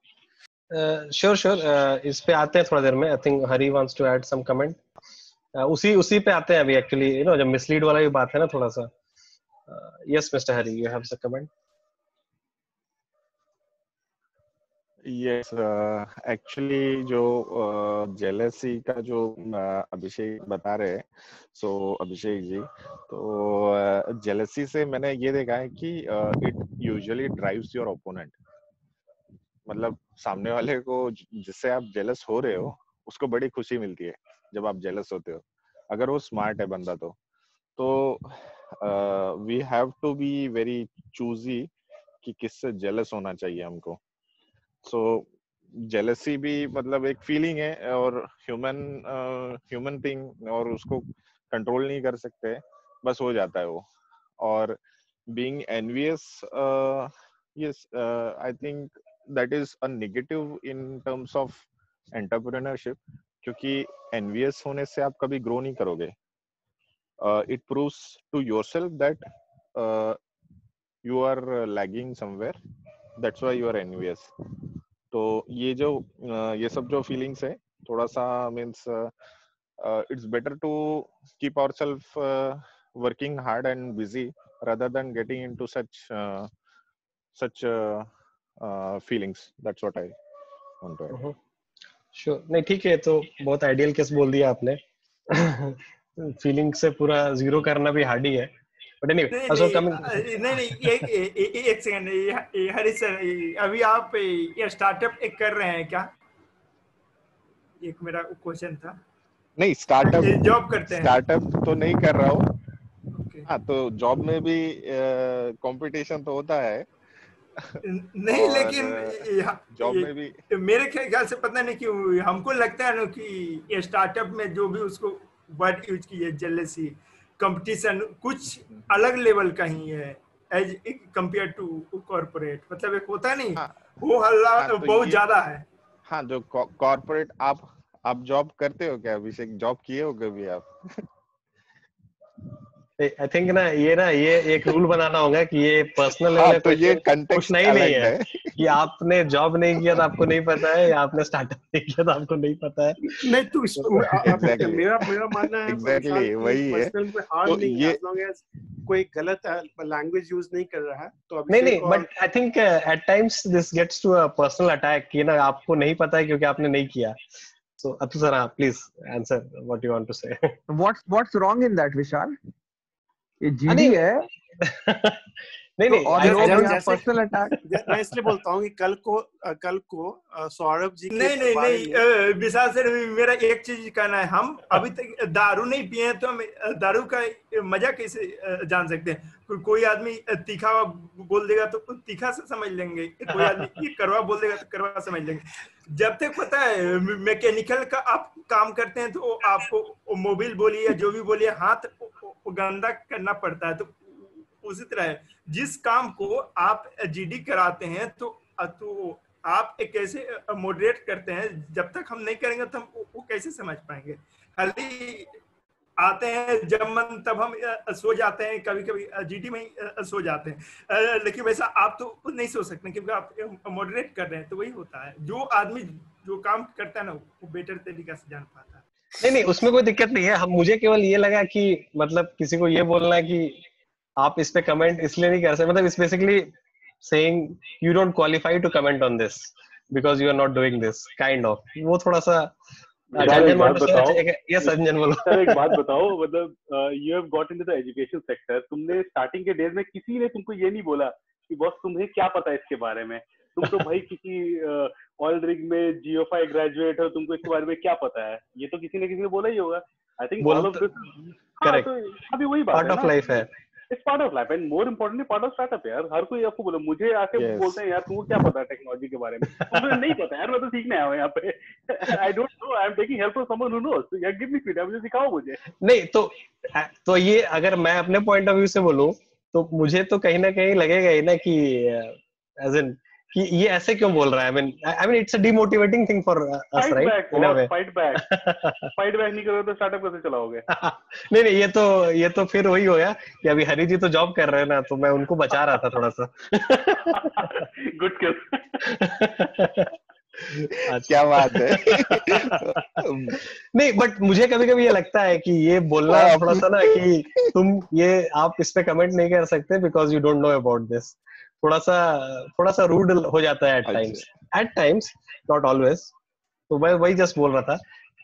श्योर इस पे आते हैं थोड़ा देर में। I think Hari wants to add some comment. उसी पे आते हैं अभी एक्चुअली, यू नो जब मिसलीड वाला भी बात है ना थोड़ा सा। Yes mister Hari, you have some comment. Yes, actually जो जेलसी का जो अभिषेक बता रहे हैं, सो अभिषेक जी, तो जेलसी से मैंने ये देखा है कि it usually drives your opponent. मतलब सामने वाले को जिससे आप जेलस हो रहे हो उसको बड़ी खुशी मिलती है जब आप जेलस होते हो, अगर वो स्मार्ट है बंदा तो we have to be very choosy कि किससे जेलस होना चाहिए हमको। सो जेलसी भी मतलब एक फीलिंग है और ह्यूमन थिंग, और उसको कंट्रोल नहीं कर सकते, बस हो जाता है वो। और being envious, yes, I think that is a negative in terms of entrepreneurship, क्योंकि एनवियस होने से आप कभी ग्रो नहीं करोगे। It proves to yourself that you are lagging somewhere, that's why you are envious. तो ये सब जो फीलिंग्स है थोड़ा सा means it's better to keep ourselves working hard and busy rather than getting into such feelings. That's what I want to add. Sure, नहीं ठीक है, तो बहुत आइडियल केस बोल दिया आपने. फीलिंग से पूरा जीरो करना भी हार्ड ही है, बट एनीवे सो कमिंग. नहीं एक सेकंड, हरीश सर, अभी आप ये स्टार्टअप एक कर रहे हैं क्या? एक मेरा क्वेश्चन था. नहीं, स्टार्टअप जॉब करते हैं? स्टार्टअप तो नहीं कर रहा हूँ. हाँ, तो जॉब में भी कंपटीशन तो होता है. नहीं, लेकिन जॉब में भी मेरे ख्याल से पता नहीं क्यों हमको लगता है ना कि ये स्टार्टअप में जो भी उसको वर्ड यूज की है, जेलसी, कंपटीशन, कुछ अलग लेवल का ही है एज कंपेयर टू कॉर्पोरेट. मतलब एक होता नहीं, वो हल्ला बहुत ज्यादा है. हाँ, जो कॉर्पोरेट आप जॉब करते हो क्या अभिषेक? जॉब किए हो कभी आप? आई थिंक ये एक रूल बनाना होगा कि ये पर्सनल लेवल तो ये कंटेक्स्ट नहीं है कि आपने जॉब नहीं किया तो आपको नहीं पता है, या आपने स्टार्टअप नहीं किया तो आपको नहीं पता है. नहीं, तो मेरा मानना है एग्जैक्टली वही है. तो ये कोई गलत लैंग्वेज यूज नहीं कर रहा है तो नहीं, but I think at times this gets to a personal attack कि ना आपको नहीं पता है क्योंकि आपने नहीं किया. So, Apsara, please answer what you want to say. What's wrong in that, Vishal? ये जीडी है. नहीं, पर्सनल अटैक. मैं इसलिए बोलता हूँ कि कल को सौरभ जी नहीं विशाल सर, मेरा एक चीज कहना है. हम अभी तक दारू नहीं पिए हैं तो हम दारू का मजा कैसे जान सकते हैं? कोई आदमी तीखा बोल देगा तो तीखा से समझ लेंगे, कोई आदमी ये करवा बोल देगा तो करवा समझ लेंगे. जब तक पता है मैकेनिकल का आप काम करते हैं तो आपको मोबाइल बोलिए या जो भी बोलिए, हाथ गंदा करना पड़ता है. तो उसी तरह जिस काम को आप जीडी कराते हैं तो आप एक कैसे मॉडरेट करते हैं, जब तक हम नहीं करेंगे तो हम वो कैसे समझ पाएंगे? खाली आते हैं जब मन तब हम सो जाते हैं, कभी कभी जीडी में ही सो जाते हैं. लेकिन वैसा आप तो नहीं सो सकते क्योंकि आप मॉडरेट कर रहे हैं. तो वही होता है, जो आदमी जो काम करता है ना वो बेटर तरीका से जान पाता है. नहीं, उसमें कोई दिक्कत नहीं है. मुझे केवल ये लगा कि मतलब किसी को ये बोलना कि आप इस पे कमेंट इसलिए नहीं कर सकते, मतलब it's basically saying you don't qualify to comment on this because you are not doing this kind of. वो थोड़ा सा एक बात बताओ. यस संजन बोलो. सर एक बात बताओ, मतलब you have got into the education sector. तुमने स्टार्टिंग के डेज में किसी ने तुमको ये नहीं बोला कि बॉस तुम्हें क्या पता है इसके बारे में? तुम तो भाई किसी ऑयल रिग में जियोफाई ग्रेजुएट हो, तुमको इसके बारे में क्या पता है? ये तो किसी ने बोला ही होगा. I think all of this correct. अभी वही बात है, पार्ट ऑफ लाइफ है. It's part of life and more importantly part of startup यार. हर कोई आपको बोलो, मुझे आके बोलते हैं यार तुमको क्या पता है टेक्नोलॉजी के बारे में? मुझे नहीं पता यार, मैं तो सीखने आया हूं यहाँ पे. आई don't no, I am taking help from someone who knows. यार गिव मी फीडबैक, मुझे सिखाओ मुझे. नहीं तो ये अगर मैं अपने पॉइंट ऑफ व्यू से बोलूं तो मुझे तो कहीं ना कहीं लगेगा ही ना कि एज इन कि ये ऐसे क्यों बोल रहा है. I mean it's a demotivating thing for us, right? In a way fight back नहीं करोगे तो स्टार्टअप कैसे चलाओगे? नहीं, ये तो फिर वही हो गया कि अभी हरी जी तो जॉब कर रहे हैं ना, तो मैं उनको बचा रहा था थोड़ा सा. गुड किल. क्या बात है. नहीं, बट मुझे कभी कभी ये लगता है कि ये बोलना थोड़ा सा ना कि तुम ये आप इस पे कमेंट नहीं कर सकते because you don't know about this, थोड़ा सा रूड हो जाता है एट टाइम्स नॉट ऑलवेज. तो मैं वही जस्ट बोल रहा था,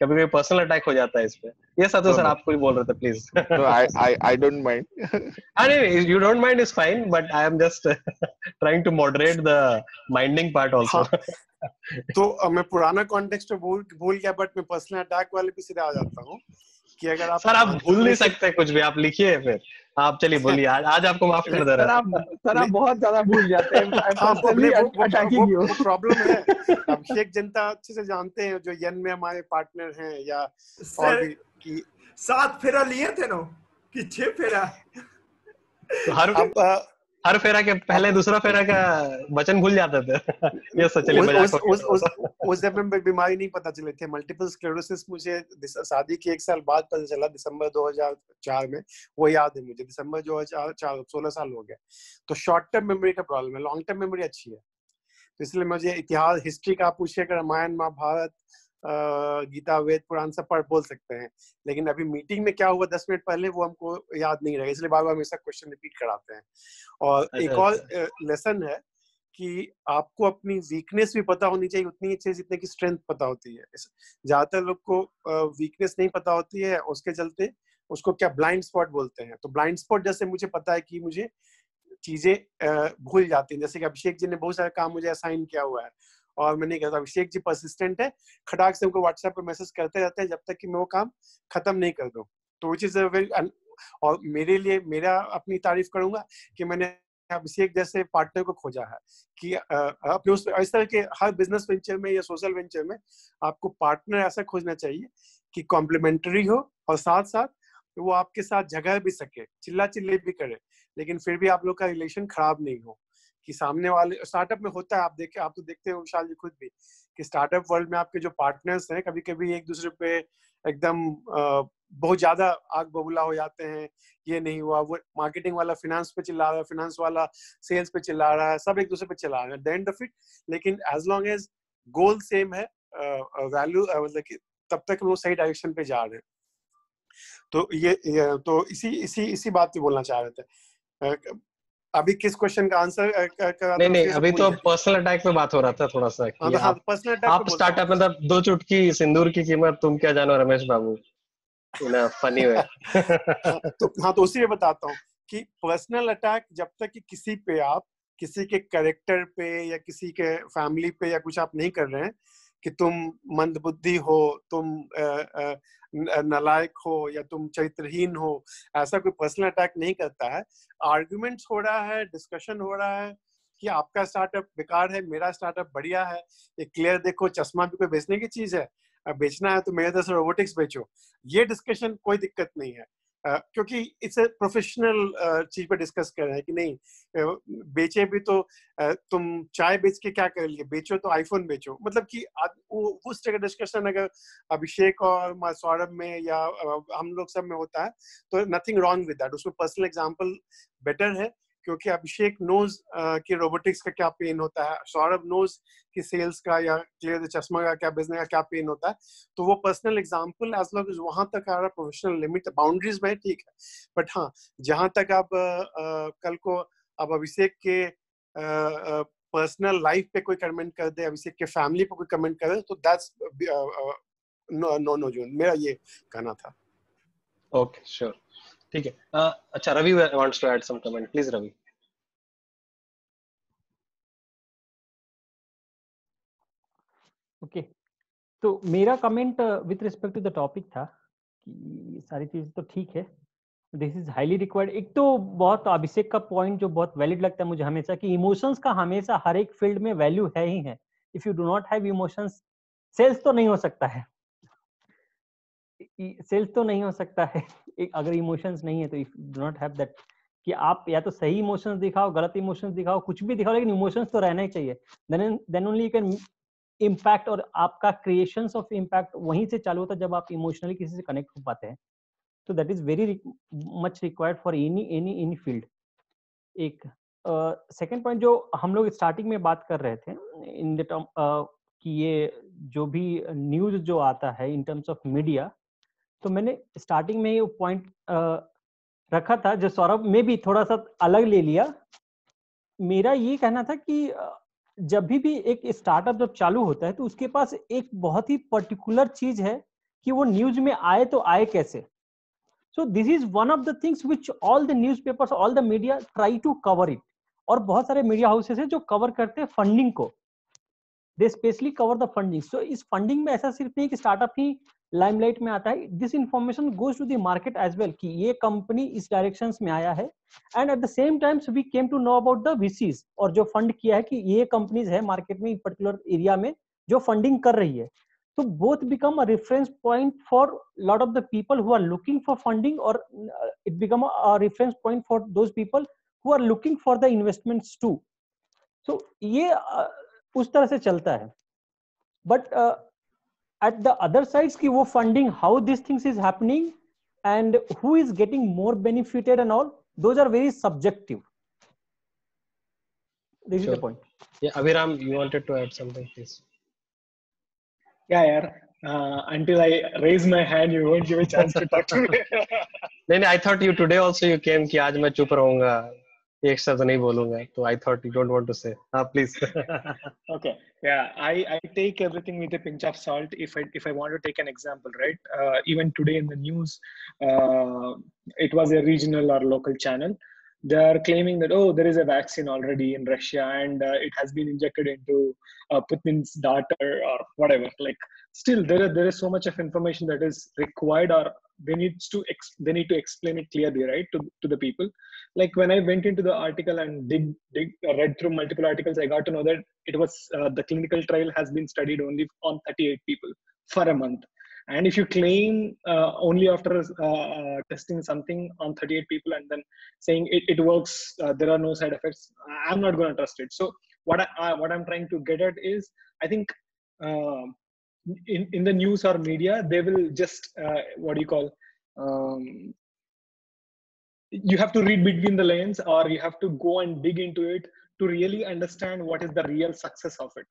कभी कभी पर्सनल अटैक हो जाता है इस पे. ये साथी सर आप कोई बोल रहे थे प्लीज. I don't mind. नहीं, you don't mind is fine, but I am just trying to moderate the minding part also. तो मैं पुराना कॉन्टेक्स्ट में भूल गया, बट मैं पर्सनल अटैक वाले पे सीधे आ जाता हूँ कि अगर आप सर आप भूल नहीं सकते कुछ भी, आप लिखिए फिर आप चलिए बोलिए. आज आपको माफ कर दे रहा है. सर आप बहुत ज्यादा भूल जाते हैं. वो प्रॉब्लम है. अभिषेक जनता अच्छे से जानते हैं, जो यन में हमारे पार्टनर हैं या और भी, कि 7 फेरा लिए थे ना कि 6 फेरा. हर फेरा के पहले दूसरा फेरा का वचन भूल जाते थे. ये सचली उस जब में बीमारी नहीं पता चले थे, मल्टीपल स्क्लेरोसिस. मुझे शादी के 1 साल बाद पता चला, दिसंबर 2004 में. वो याद है मुझे, दिसंबर 2004, 16 साल हो गए. तो शॉर्ट टर्म मेमोरी का प्रॉब्लम है, लॉन्ग टर्म मेमोरी अच्छी है. तो इसलिए मुझे इतिहास हिस्ट्री का पूछिए, रामायण महाभारत गीता वेद पुराण सब पढ़ बोल सकते हैं, लेकिन अभी मीटिंग में क्या हुआ 10 मिनट पहले वो हमको याद नहीं रहेगा, इसलिए बार बार हमेशा क्वेश्चन रिपीट कराते हैं। और एक और लेसन है कि आपको अपनी वीकनेस भी पता होनी चाहिए उतनी अच्छी जितने की स्ट्रेंथ पता होती है। ज्यादातर लोग को वीकनेस नहीं पता होती है, उसके चलते उसको क्या ब्लाइंड स्पॉट बोलते हैं। तो ब्लाइंड स्पॉट जैसे मुझे पता है कि मुझे चीजें भूल जाती हैं, जैसे कि अभिषेक जी ने बहुत सारा काम मुझे असाइन किया हुआ है और मैं नहीं कहता, अभिषेक जी परसिस्टेंट है, खटाक से उनको व्हाट्सएप पे मैसेज करते रहते हैं जब तक कि मैं वो काम खत्म नहीं कर दूं। तो विच इज वेरी, और मेरे लिए मेरा अपनी तारीफ करूंगा कि मैंने अभिषेक जैसे पार्टनर को खोजा है कि अपने उस इस तरह के हर बिजनेस वेंचर में या सोशल वेंचर में आपको पार्टनर ऐसा खोजना चाहिए कि कॉम्प्लीमेंट्री हो और साथ साथ वो आपके साथ झगड़ भी सके, चिल्ला चिल्ली भी करे, लेकिन फिर भी आप लोग का रिलेशन खराब नहीं हो। कि सामने वाले स्टार्टअप में होता है, आप तो देखते हो विशाल जी खुद भी कि स्टार्टअप वर्ल्ड में आपके जो पार्टनर्स हैं कभी कभी एक दूसरे पे एकदम बहुत ज्यादा आग बबूला हो जाते हैं, ये नहीं हुआ, वो मार्केटिंग वाला फिनेंस पे चिल्ला रहा है, फिनेंस वाला सेल्स पे चिल्ला रहा है, सब एक दूसरे पे चिल्ला रहे हैं द एंड ऑफ इट। लेकिन एज लॉन्ग एज गोल सेम है, वैल्यू मतलब कि तब तक वो सही डायरेक्शन पे जा रहे हैं। तो ये तो इसी बात पे बोलना चाह रहे थे। अभी किस क्वेश्चन का आंसर नहीं, अभी तो पर्सनल अटैक पे बात हो रहा था थोड़ा सा कि आप स्टार्टअप मतलब 2 चुटकी सिंदूर की कीमत तुम क्या जानो रमेश बाबू, इन अ फनी वे। तो उसी में बताता हूँ कि पर्सनल अटैक जब तक कि किसी पे आप किसी के कैरेक्टर पे या किसी के फैमिली पे या कुछ आप नहीं कर रहे हैं कि तुम मंदबुद्धि हो, तुम नालायक हो या तुम चरित्रहीन हो, ऐसा कोई पर्सनल अटैक नहीं करता है। आर्गुमेंट्स हो रहा है, डिस्कशन हो रहा है कि आपका स्टार्टअप बेकार है, मेरा स्टार्टअप बढ़िया है, ये क्लियर देखो, चश्मा भी कोई बेचने की चीज है, बेचना है तो मेरे तरह से रोबोटिक्स बेचो, ये डिस्कशन कोई दिक्कत नहीं है। क्योंकि इट्स ए प्रोफेशनल चीज पे डिस्कस कर रहे हैं कि नहीं बेचे भी तो तुम चाय बेच के क्या कर लिए, बेचो तो आईफोन बेचो, मतलब कि उस तरह का डिस्कशन अगर अभिषेक और सौरभ में या हम लोग सब में होता है तो नथिंग रॉन्ग विद दैट। उसमें पर्सनल एग्जांपल बेटर है क्योंकि अभिषेक नोज कि रोबोटिक्स का क्या पेन होता है, सौरभ नोज कि सेल्स का या क्लियर चश्मा का क्या बिजनेस का क्या पेन होता है। तो वो personal example as long as वहां तक आ रहा प्रोफेशनल लिमिट बाउंड्रीज में ठीक है, बट हाँ जहां तक आप कल को अब अभिषेक के पर्सनल लाइफ पे कोई कमेंट कर दे, अभिषेक के फैमिली पे कोई कमेंट कर दे, तो दैट्स नो जोन, मेरा ये कहना था। ओके श्योर, ठीक है। अच्छा Ravi wants to add some comment, please Ravi. Okay तो मेरा comment with respect to the topic था कि सारी चीज तो ठीक है, दिस इज हाईली रिक्वायर्ड। एक तो बहुत अभिषेक का पॉइंट जो बहुत वैलिड लगता है मुझे हमेशा कि इमोशंस का हमेशा हर एक फील्ड में वैल्यू है ही है। If you do not have emotions, sales तो नहीं हो सकता है, सेल्स तो नहीं हो सकता है अगर इमोशंस नहीं है तो। If do not have that कि आप या तो सही इमोशंस दिखाओ, गलत इमोशंस दिखाओ, कुछ भी दिखाओ, लेकिन इमोशंस तो रहना ही चाहिए। Then only you can impact, और आपका क्रिएशंस ऑफ इम्पैक्ट वहीं से चालू होता है जब आप इमोशनली किसी से कनेक्ट हो पाते हैं। तो that is very much required for any field. एक सेकंड पॉइंट जो हम लोग स्टार्टिंग में बात कर रहे थे इन द टर्म कि ये जो भी न्यूज जो आता है इन टर्म्स ऑफ मीडिया, तो मैंने स्टार्टिंग में ये पॉइंट रखा था जो सौरभ में भी थोड़ा सा अलग ले लिया। मेरा ये कहना था कि जब भी एक स्टार्टअप जब चालू होता है तो उसके पास एक बहुत ही पर्टिकुलर चीज है कि वो न्यूज में आए तो आए कैसे। So this is one of the things which all the newspapers, all the media try to cover it. और बहुत सारे मीडिया हाउसेस हैं जो कवर करते हैं फंडिंग को, they specially cover the funding. So इस फंडिंग में ऐसा सिर्फ नहीं कि स्टार्टअप ही लाइमलाइट में आता है, this information goes to the market as well कि ये कंपनी इस डायरेक्शन में आया है, and at the same time we came to know about the VCs, और जो फंड किया है कि ये कंपनीज है मार्केट में पर्टिकुलर एरिया में जो फंडिंग कर रही है। So both become a reference point for a lot of the people who are looking for funding, or it become a reference point for those people who are looking for the investments too. So ये उस तरह से चलता है। But at the other sides कि वो funding, how these things is happening and who is getting more benefited and all, those are very subjective. This is the point. Yeah, Abhiram, you wanted to add something, please. या यार Until I raise my hand, you won't give a chance to talk to me. नहीं, I thought you today also you came कि आज मैं चुप रहूंगा, एक शब्द नहीं बोलूंगा, तो I thought you don't want to say. Please. Okay, yeah, I take everything with a pinch of salt. If I want to take an example, right? Even today in the news, it was a regional or local channel. They are claiming that there is a vaccine already in Russia and it has been injected into Putin's daughter or whatever. Like, still there is so much of information that is required, or they need to explain it clearly, right, to the people. Like, when I went into the article and read through multiple articles, I got to know that it was the clinical trial has been studied only on 38 people for a month. And if you claim only after testing something on 38 people and then saying it works, there are no side effects, I'm not going to trust it. So what I'm trying to get at is, I think in the news or media, they will just you have to read between the lines, or you have to go and dig into it to really understand what is the real success of it.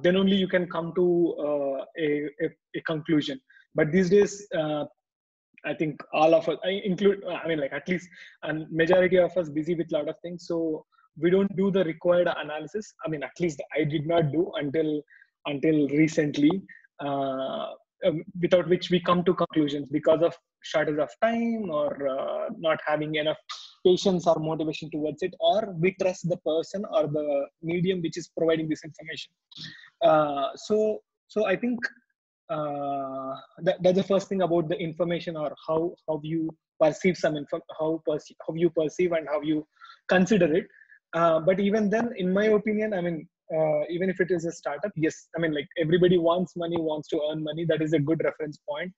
Then only you can come to a conclusion. But these days, I think all of us, at least a majority of us, busy with a lot of things. So we don't do the required analysis. At least I did not do until recently, without which we come to conclusions because of shortage of time, or not having enough patience or motivation towards it, or we trust the person or the medium which is providing this information. So I think that's the first thing about the information, or how you perceive some how you perceive and how you consider it. But even then, in my opinion, even if it is a startup, yes, everybody wants to earn money. That is a good reference point.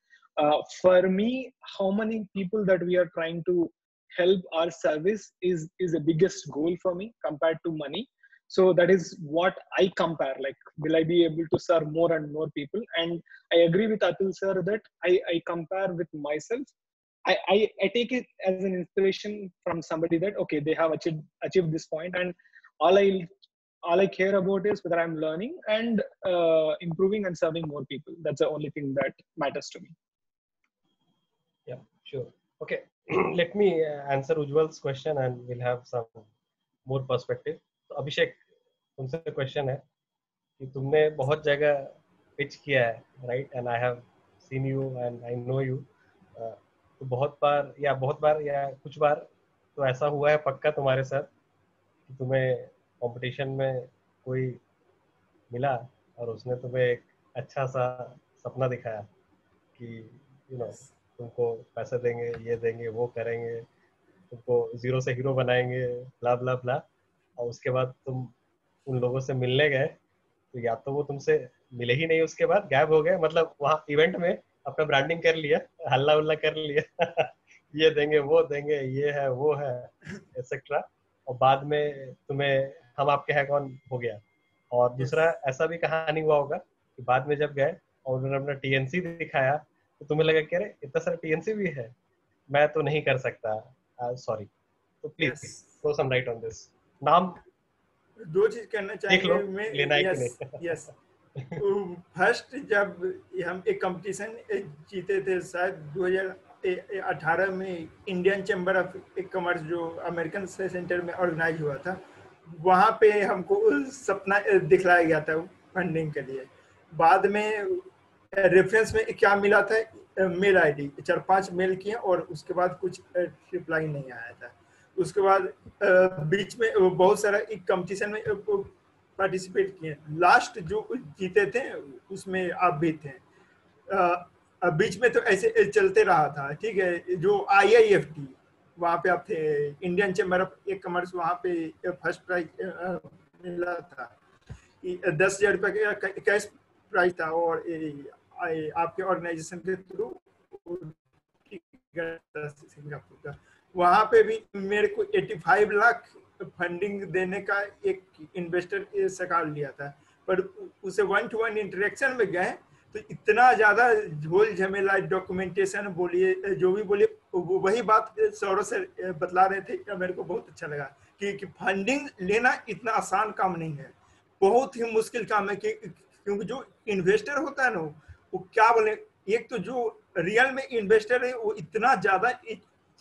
For me, how many people that we are trying to help our service is the biggest goal for me compared to money. So that is what I compare. Like, will I be able to serve more and more people? And I agree with Atul sir that I compare with myself. I take it as an inspiration from somebody that, okay, they have achieved this point, and all I care about is whether I'm learning and improving and serving more people. That's the only thing that matters to me. Yeah, sure. Okay, let me answer Ujjwal's question and we'll have some more perspective. तो अभिषेक, तुमसे question है कि तुमने बहुत जगह pitch किया है, right? And I have seen you and I know you. तो बहुत बार या कुछ बार तो ऐसा हुआ है पक्का तुम्हारे साथ कि तुम्हें कंपटीशन में कोई मिला और उसने तुम्हें एक अच्छा सा सपना दिखाया कि तुमको पैसे देंगे, ये देंगे, वो करेंगे, तुमको जीरो से हीरो बनाएंगे, ब्ला ब्ला ब्ला, और उसके बाद तुम उन लोगों से मिलने गए तो या तो वो तुमसे मिले ही नहीं, उसके बाद गायब हो गए. मतलब वहाँ इवेंट में अपना ब्रांडिंग कर लिया, हल्ला उल्ला कर लिया ये देंगे, वो देंगे, ये है, वो है, एक्सेट्रा, और बाद में तुम्हें हम आपके हैं कौन हो गया. और दूसरा ऐसा भी कहानी हुआ होगा कि बाद में जब गए और उन्होंने अपना टीएनसी दिखाया तो तुम्हें लगा कि अरे इतना सारा टीएनसी भी है, मैं तो नहीं कर सकता, सॉरी. तो please throw some light on this. नाम दो चीज करना चाहेंगे. यस, फर्स्ट जब हम एक कंपटीशन जीते थे शायद 2018 में, इंडियन चैम्बर ऑफ कॉमर्स जो अमेरिकन सेंटर में ऑर्गेनाइज हुआ था, वहाँ पे हमको सपना दिखलाया गया था फंडिंग के लिए. बाद में रेफरेंस में क्या मिला था, मेल आईडी 4-5 मेल किए और उसके बाद कुछ रिप्लाई नहीं आया था. उसके बाद बीच में बहुत सारा एक कंपटीशन में पार्टिसिपेट किए. लास्ट जो जीते थे उसमें आप भी थे. बीच में तो ऐसे चलते रहा था, ठीक है. जो IIFT वहाँ पे आप थे, इंडियन चैम्बर ऑफ कॉमर्स, वहाँ पे फर्स्ट प्राइज मिला था, 10,000 रुपये का कैश प्राइज था, और आपके ऑर्गेनाइजेशन के थ्रू सिंगापुर का. वहाँ पे भी मेरे को 85 लाख फंडिंग देने का एक इन्वेस्टर सकाल लिया था, पर उसे 1-to-1 इंटरेक्शन में गए तो इतना ज्यादा झोल झमेला, डॉक्यूमेंटेशन बोलिए, जो भी बोलिए, वही बात सौरभ से बतला रहे थे. मेरे को बहुत अच्छा लगा कि फंडिंग लेना इतना आसान काम नहीं है, बहुत ही मुश्किल काम है. क्योंकि जो इन्वेस्टर होता है ना, वो क्या बोले, एक तो जो रियल में इन्वेस्टर है वो इतना ज्यादा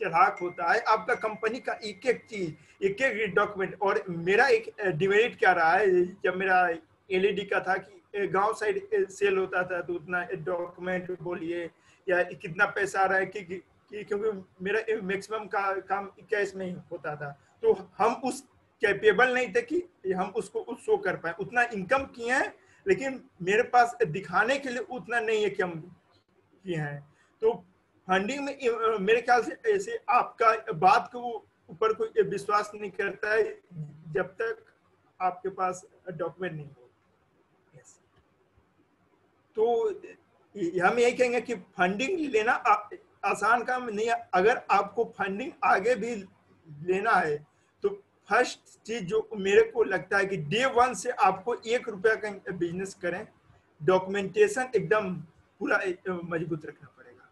चालाक होता है, आपका कंपनी का एक एक चीज, एक एक डॉक्यूमेंट। और मेरा एक डिमेरिट क्या रहा है, जब मेरा एलईडी का था कि गांव साइड सेल होता था तो उतना डॉक्यूमेंट बोलिए या कितना पैसा आ रहा है कि क्योंकि मेरा मैक्सिमम का काम कैश में ही होता था, तो हम उस कैपेबल नहीं थे कि हम उसको शो कर पाए। उतना इनकम किए हैं लेकिन मेरे पास दिखाने के लिए उतना नहीं है कि हम किए हैं। तो फंडिंग में मेरे ख्याल से ऐसे आपका बात के ऊपर कोई विश्वास नहीं करता है जब तक आपके पास डॉक्यूमेंट नहीं हो। yes. तो हम यही कहेंगे कि फंडिंग लेना आसान काम नहीं है। अगर आपको फंडिंग आगे भी लेना है तो फर्स्ट चीज जो मेरे को लगता है कि डे 1 से आपको 1 रुपया का बिजनेस करें, डॉक्यूमेंटेशन एकदम पूरा मजबूत रखना पड़ेगा।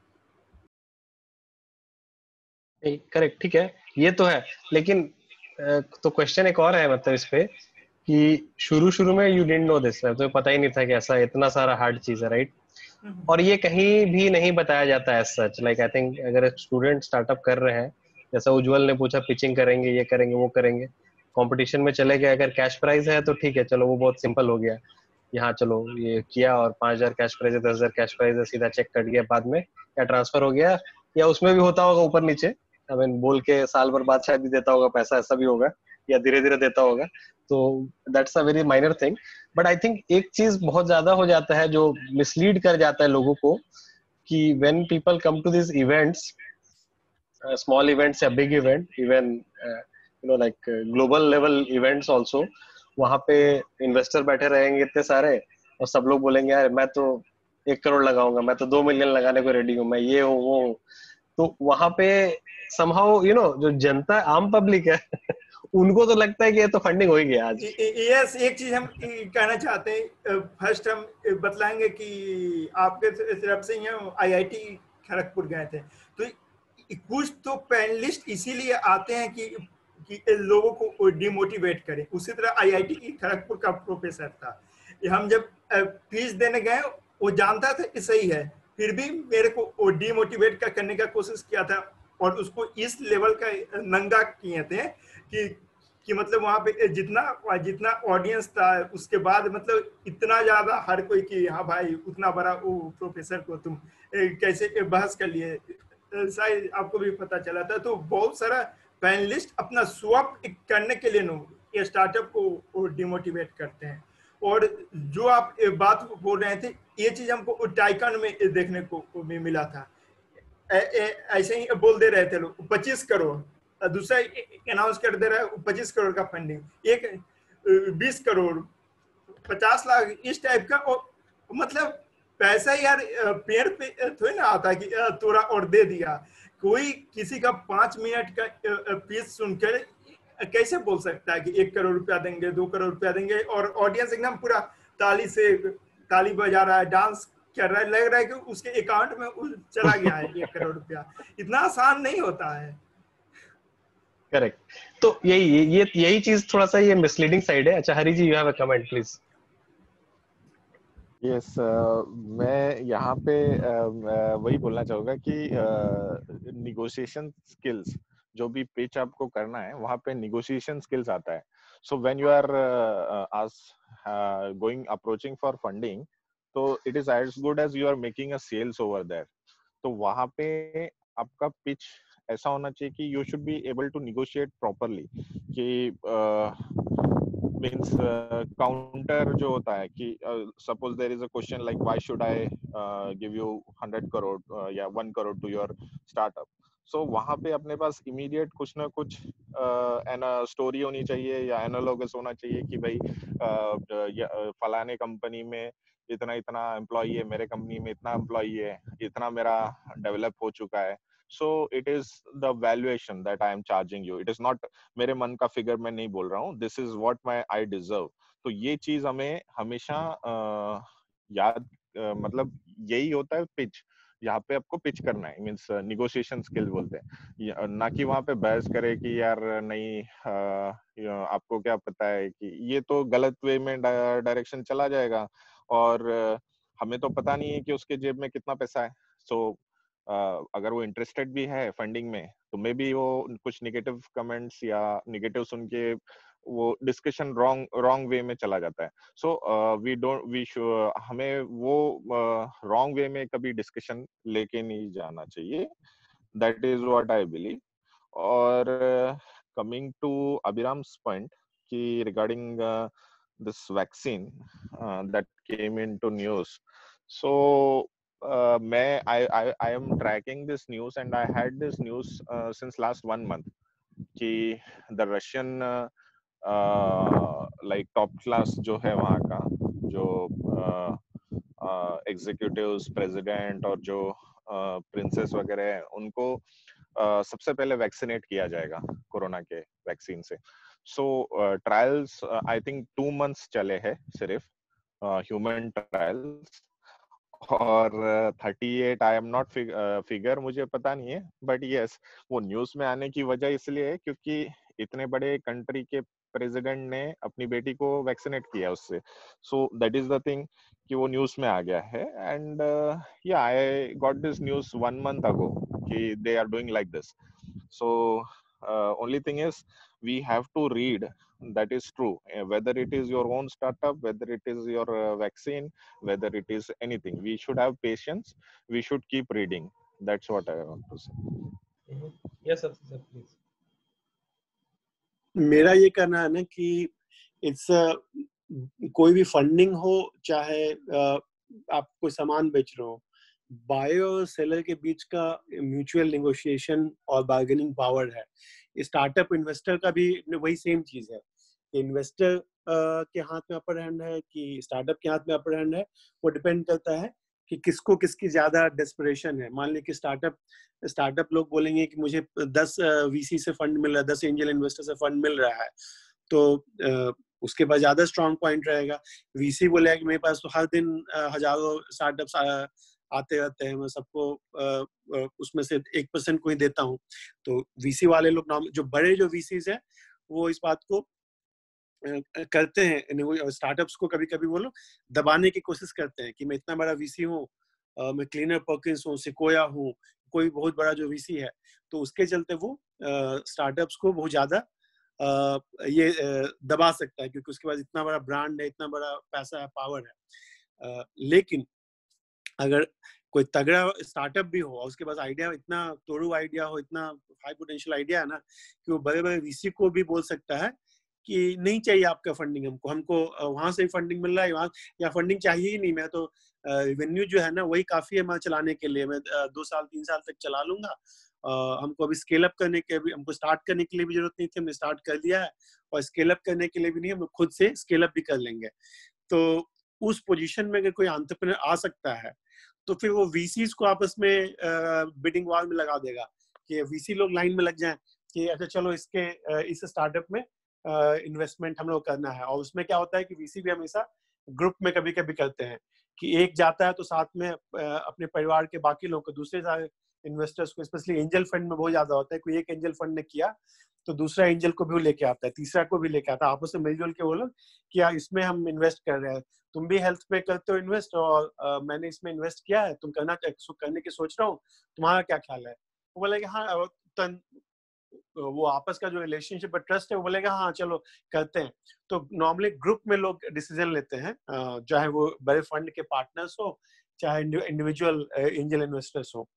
करेक्ट, ठीक है, ये तो है। लेकिन तो क्वेश्चन एक और है मतलब इस पे कि शुरू में यू डिडंट नो दिस, तो पता ही नहीं था कि ऐसा इतना सारा हार्ड चीज है, राइट? और ये कहीं भी नहीं बताया जाता है सच। लाइक आई थिंक अगर स्टूडेंट स्टार्टअप कर रहे हैं, जैसा उज्जवल ने पूछा, पिचिंग करेंगे, ये करेंगे, वो करेंगे, कंपटीशन में चले गए, अगर कैश प्राइज है तो ठीक है, चलो वो बहुत सिंपल हो गया। यहाँ चलो ये किया और 5,000 कैश प्राइज है, 10,000 कैश प्राइज है, सीधा चेक कट गया बाद में या ट्रांसफर हो गया, या उसमें भी होता होगा ऊपर नीचे, आई मीन बोल के साल भर बाद शायद भी देता होगा पैसा, ऐसा भी होगा, या धीरे धीरे देता होगा। तो that's a very minor thing. But I think एक चीज बहुत ज्यादा हो जाता है जो मिसलीड कर जाता है लोगों को, कि when people come to this events, small events या big event, even you know like global level events also, वहां पे इन्वेस्टर बैठे रहेंगे इतने सारे और सब लोग बोलेंगे यार मैं तो 1 करोड़ लगाऊंगा, मैं तो 2 मिलियन लगाने को रेडी हूँ, मैं ये हूँ वो हूँ। तो वहां पे समहाउ यू नो जो जनता आम पब्लिक है उनको तो लगता है कि ये तो फंडिंग हो ही गया आज। यस, एक चीज हम कहना चाहते हैं। फर्स्ट हम बतलाएंगे कि आपके तरफ से यहाँ आईआईटी खड़गपुर गए थे, तो कुछ तो पैनलिस्ट इसीलिए आते हैं कि लोगों को डिमोटिवेट करें। उसी तरह आईआईटी खड़गपुर का प्रोफेसर था, हम जब फीस देने गए वो जानता था कि सही है, फिर भी मेरे को डिमोटिवेट करने का कोशिश किया था और उसको इस लेवल का नंगा किए थे कि मतलब वहां पे जितना ऑडियंस था उसके बाद मतलब इतना ज्यादा हर कोई कि हाँ भाई उतना बड़ा वो प्रोफेसर को तुम कैसे बहस कर लिए, शायद आपको भी पता चला था। तो बहुत सारा पैनलिस्ट अपना स्वप करने के लिए ये स्टार्टअप को डिमोटिवेट करते हैं। और जो आप बात बोल रहे थे, ये चीज हमको टाइकन में देखने को मिला था। ऐसे ही बोल दे रहे थे लोग 25 करोड़, दूसरा अनाउंस कर दे रहा है 25 करोड़ का फंडिंग, एक 20 करोड़, 50 लाख, इस टाइप का। और मतलब पैसा यार पेड़ पे थोड़ी ना आता कि तोड़ा और दे दिया। कोई किसी का 5 मिनट का फीस सुनकर कैसे बोल सकता है कि 1 करोड़ रुपया देंगे, 2 करोड़ रुपया देंगे, और ऑडियंस एकदम पूरा ताली बजा रहा है, डांस कर रहा है, लग रहा है कि उसके अकाउंट में चला गया है 1 करोड़ रुपया। इतना आसान नहीं होता है। करेक्ट, तो यही चीज थोड़ा सा ये मिसलीडिंग साइड है। अच्छा Hari ji, you have a comment please. Yes, मैं यहाँ पे वही बोलना चाहूंगा कि निगोशिएशन स्किल्स, जो भी पिच आपको करना है वहाँ पे निगोशिएशन स्किल्स आता है। So when you are going approaching for funding, तो it is as good as you are making a sales over there. तो वहाँ पे आपका पिच ऐसा होना चाहिए कि you should be able to negotiate properly, कि मीन्स काउंटर जो होता है कि suppose there is a question like why should I give you 100 crore या 1 crore to your startup. So वहां पे अपने पास इमीडिएट कुछ ना कुछ स्टोरी होनी चाहिए या एनालॉगस होना चाहिए कि भाई फलाने कंपनी में इतना इतना एम्प्लॉई है, मेरे कंपनी में इतना एम्प्लॉई है, इतना मेरा डेवलप हो चुका है। So it is the valuation that I am charging you. It is not मेरे मन का फिगर मैं नहीं बोल रहा हूँ, this is what my I deserve. तो ये चीज हमें हमेशा याद मतलब यही होता है पिच। यहाँ पे आपको पिच करना है, मीन्स निगोशिएशन स्किल बोलते हैं, ना कि वहां पे बहस करे कि यार नहीं आपको क्या पता है कि ये तो गलत वे में डायरेक्शन चला जाएगा और हमें तो पता नहीं है कि उसके जेब में कितना पैसा है. सो अगर वो इंटरेस्टेड भी है फंडिंग में तो मे बी वो कुछ नेगेटिव कमेंट्स या नेगेटिव सुन के वो डिस्कशन रॉन्ग वे में चला जाता है. सो हमें वो रॉन्ग वे में कभी डिस्कशन लेके नहीं जाना चाहिए. That is what I believe. और कमिंग टू अभिराम्स पॉइंट कि regarding this vaccine that came into news. So I am tracking this news and I had this news since last 1 month कि the Russian like top class जो है वहाँ का जो executives president और जो princess वगैरह हैं उनको सबसे पहले वैक्सीनेट किया जाएगा कोरोना के वैक्सीन से. सो ट्रायल्स आई थिंक 2 months चले हैं सिर्फ ह्यूमन ट्रायल्स. और 38 आई एम नॉट फिगर मुझे पता नहीं है, बट यस वो न्यूज में आने की वजह इसलिए है क्योंकि इतने बड़े कंट्री के प्रेसिडेंट ने अपनी बेटी को वैक्सीनेट किया उससे. So that is the thing कि वो न्यूज में आ गया है. एंड या I got this news 1 month ago कि they are doing like this. So only thing is we have to read. That is true, whether it is your own startup, whether it is your vaccine, whether it is anything, we should have patience, we should keep reading. That's what I want to say. Yes sir, please. मेरा ये कहना है ना कि it's कोई भी funding हो चाहे आप कोई सामान बेच रहे हो, बायर और सेलर के बीच का म्यूचुअल नेगोशिएशन और बार्गेनिंग पावर है. स्टार्टअप इन्वेस्टर का भी वही सेम चीज है. इन्वेस्टर के हाथ में अपर हैंड है कि स्टार्टअप के हाथ में अपर हैंड है, वो डिपेंड करता है कि किसको किसकी ज्यादा डेस्परेशन है. मान लीजिए कि स्टार्टअप लोग बोलेंगे कि मुझे 10 वीसी से फंड मिल रहा है, 10 एंजल इन्वेस्टर से फंड मिल रहा है, तो उसके पास ज्यादा स्ट्रॉन्ग पॉइंट रहेगा. वीसी बोलेगा कि मेरे पास तो हर दिन हजारों स्टार्टअप्स आते रहते हैं, मैं सबको उसमें से 1% को ही देता हूँ. तो वीसी वाले लोग जो बड़े जो वीसीज हैं वो इस बात को करते हैं. स्टार्टअप्स को कभी कभी वो लोग दबाने की कोशिश करते हैं कि मैं इतना बड़ा वीसी हूँ, मैं क्लीनर पर्किंस हूँ, सिकोया हूँ, कोई बहुत बड़ा जो वीसी है, तो उसके चलते वो स्टार्टअप्स को बहुत ज्यादा ये दबा सकता है क्योंकि उसके पास इतना बड़ा ब्रांड है, इतना बड़ा पैसा है, पावर है. लेकिन अगर कोई तगड़ा स्टार्टअप भी हो और उसके पास आइडिया इतना तोड़ू आइडिया हो, इतना हाई पोटेंशियल आइडिया है ना कि वो बड़े बड़े वीसी को भी बोल सकता है कि नहीं चाहिए आपका फंडिंग, हमको वहां से ही फंडिंग मिल रहा है, वहां या फंडिंग चाहिए ही नहीं, मैं तो रेवेन्यू जो है ना वही काफी है मैं चलाने के लिए, मैं 2 साल 3 साल तक चला लूंगा. हमको अभी स्केल अप करने के भी, हमको स्टार्ट करने के लिए भी जरूरत नहीं थी, हमने स्टार्ट कर दिया है, और स्केल अप करने के लिए भी नहीं, हम खुद से स्केल अप भी कर लेंगे. तो उस पोजीशन में अगर कोई एंटरप्रेन्योर आ सकता है तो फिर वो वीसीज को आपस में बिडिंग वॉर में लगा देगा कि वीसी लोग लाइन में लग जाएं कि अच्छा चलो इस स्टार्टअप में इन्वेस्टमेंट हम लोग करना है. और उसमें क्या होता है कि वीसी भी हमेशा ग्रुप में कभी कभी करते हैं कि एक जाता है तो साथ में अपने परिवार के बाकी लोगों को, दूसरे सारे इन्वेस्टर्स को, स्पेशली एंजल फंड में बहुत ज्यादा होता है, कोई एक एंजल फंड ने किया तो दूसरा एंजल को भी लेके आता है, तीसरा को भी लेके आता है, आपस में मिलजुल के बोलो कि यार इसमें हम इन्वेस्ट कर रहे हैं, तुम भी हेल्थ पे करते हो इन्वेस्ट और मैंने इसमें इन्वेस्ट किया है, तुम करने की सोच रहा हूँ, तुम्हारा क्या ख्याल है. वो बोलेगा हाँ, वो आपस का जो रिलेशनशिप और ट्रस्ट है वो बोलेगा हाँ चलो करते हैं. तो नॉर्मली ग्रुप में लोग डिसीजन लेते हैं, चाहे वो बड़े फंड के पार्टनर्स हो चाहे इंडिविजुअल एंजल इन्वेस्टर्स हो.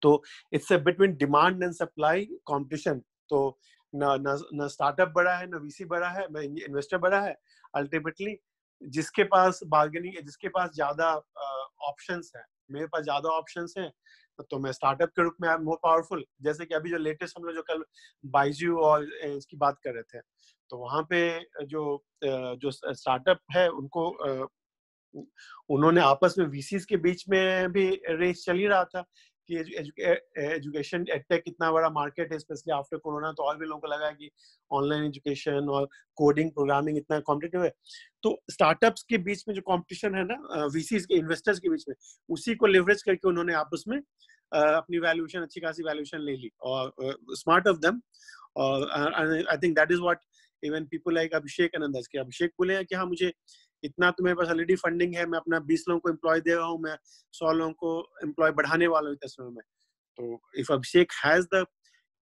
तो it's a between demand and supply competition. तो ना स्टार्टअप बड़ा है, ना वीसी बड़ा है, ना इन्वेस्टर बड़ा है. अल्टीमेटली जिसके पास बार्गेनिंग, जिसके पास ज्यादा ऑप्शंस है, मेरे पास ज्यादा ऑप्शंस हैं तो मैं स्टार्टअप के रूप में आई एम मोर पावरफुल. जैसे कि अभी जो लेटेस्ट हम लोग जो कल बाइजू और इसकी बात कर रहे थे, तो वहां पे जो स्टार्टअप है उनको उन्होंने आपस में वीसीज के बीच में भी रेस चल ही रहा था कि एजुकेशन एडटेक कितना बड़ा मार्केट है, स्पेशली आफ्टर कोरोना. तो और भी लोगों को लगा कि ऑनलाइन एजुकेशन और कोडिंग प्रोग्रामिंग इतना कॉम्पिटिटिव है. तो स्टार्टअप्स के बीच में जो कंपटीशन है ना वीसीज के इन्वेस्टर्स के बीच में, उसी को लेवरेज करके उन्होंने आपस में अपनी वैल्यूएशन, अच्छी खासी वैल्यूएशन ले ली. और स्मार्ट ऑफ देम. और I think that is what even people like Abhishek Anand, के अभिषेक बोले कि हाँ मुझे इतना तो मेरे पास ऑलरेडी फंडिंग है, मैं अपना 20 लोगों को एम्प्लॉय दे रहा हूँ, मैं 100 लोगों को एम्प्लॉय बढ़ाने वाला हूँ इस समय में। तो if Abhishek has the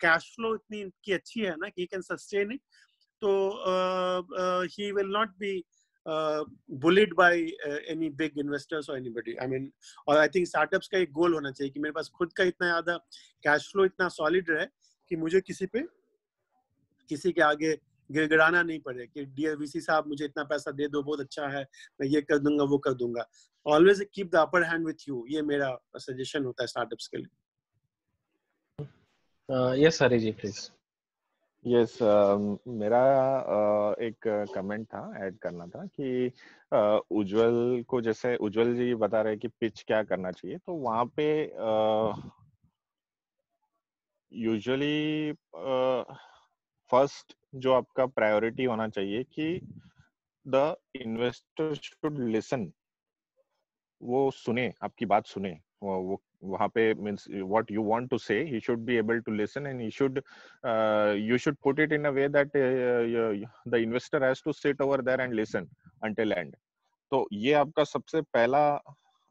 cash flow इतनी इनकी अच्छी है ना कि कैन सस्टेन इट, तो he will not be bullied by any big investors or anybody. I mean, और I think startups का एक गोल होना चाहिए कि मेरे पास खुद का इतना ज्यादा कैश फ्लो इतना सॉलिड रहे कि मुझे किसी के आगे गिड़गिड़ाना नहीं पड़े कि डियर वीसी साहब मुझे इतना पैसा दे दो, बहुत अच्छा है, मैं ये कर दूंगा वो कर दूंगा। Always keep the upper hand with you, ये मेरा सजेशन होता है स्टार्टअप्स के लिए। Yes Hari ji please. Yes, मेरा एक कमेंट था, ऐड करना था कि उज्जवल को, जैसे उज्जवल जी बता रहे कि पिच क्या करना चाहिए, तो वहाँ पे यूजुअली फर्स्ट जो आपका प्रायोरिटी होना चाहिए कि द इन्वेस्टर शुड लिसन, वो सुने, आपकी बात सुने, वो वहाँ पे means what you want to say, he should be able to listen and you should put it in a way that the investor has to sit over there and listen until end. तो ये आपका सबसे पहला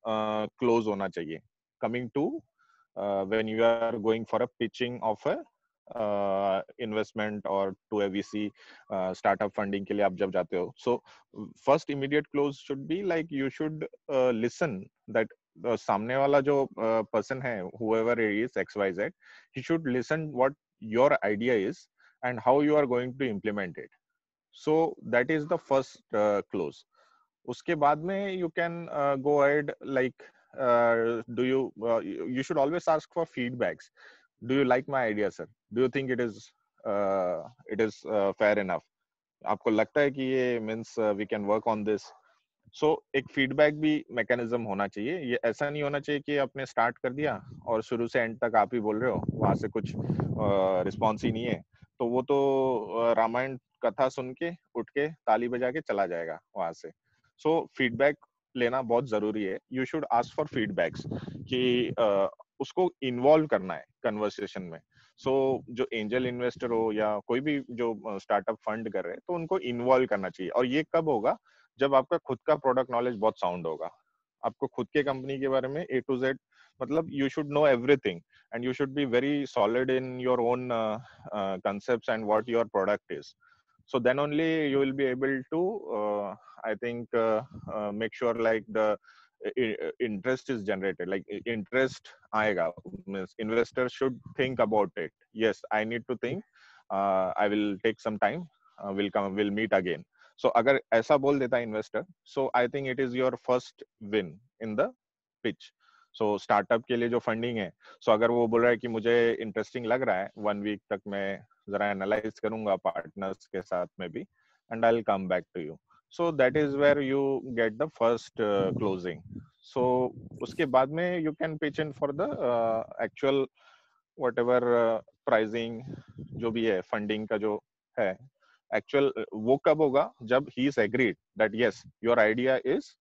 close होना चाहिए coming to when you are going for a pitching of a investment or to a VC startup funding के लिए आप जब जाते हो. So first immediate close should be like you should listen that सामने वाला जो person है, whoever it is, XYZ, he should listen what your idea is and how you are going to implement it. So that is the first close. उसके बाद में you can go ahead like do you should always ask for feedbacks. Do you like my idea, sir? Do you think it is fair enough? आपको लगता है कि ये means we can work on this. So एक feedback भी mechanism होना चाहिए. ये ऐसा नहीं होना चाहिए कि आपने स्टार्ट कर दिया और शुरू से एंड तक आप ही बोल रहे हो, वहां से कुछ रिस्पॉन्स ही नहीं है, तो वो तो रामायण कथा सुन के उठ के ताली बजा के चला जाएगा वहां से. सो फीडबैक लेना बहुत जरूरी है. You should ask for feedbacks कि उसको इन्वॉल्व करना है कन्वर्सेशन में. सो जो एंजल इन्वेस्टर हो या कोई भी जो स्टार्टअप फंड कर रहे हैं, तो उनको इन्वॉल्व करना चाहिए. और ये कब होगा? जब आपका खुद का प्रोडक्ट नॉलेज बहुत साउंड होगा, आपको खुद के कंपनी के बारे में A to Z, मतलब you should know everything and you should be very solid in your own concepts and what your product is. So then only you will be able to I think make sure like the interest is generated, like interest आएगा. Means investor should think about it. Yes, I need to think, I will take some time, we'll meet again. So अगर ऐसा बोल देता है investor, so I think it is your first win in the pitch. So startup के लिए जो funding है, so अगर वो बोल रहा है कि मुझे इंटरेस्टिंग लग रहा है, 1 वीक तक मैं जरा एनालाइज करूंगा पार्टनर्स के साथ में भी, and I'll come back to you. So that is where you get the first closing. So उसके बाद में you can pitch in for the actual whatever pricing जो भी है, फंडिंग का जो है एक्चुअल, वो कब होगा? जब he is agreed that yes, your idea is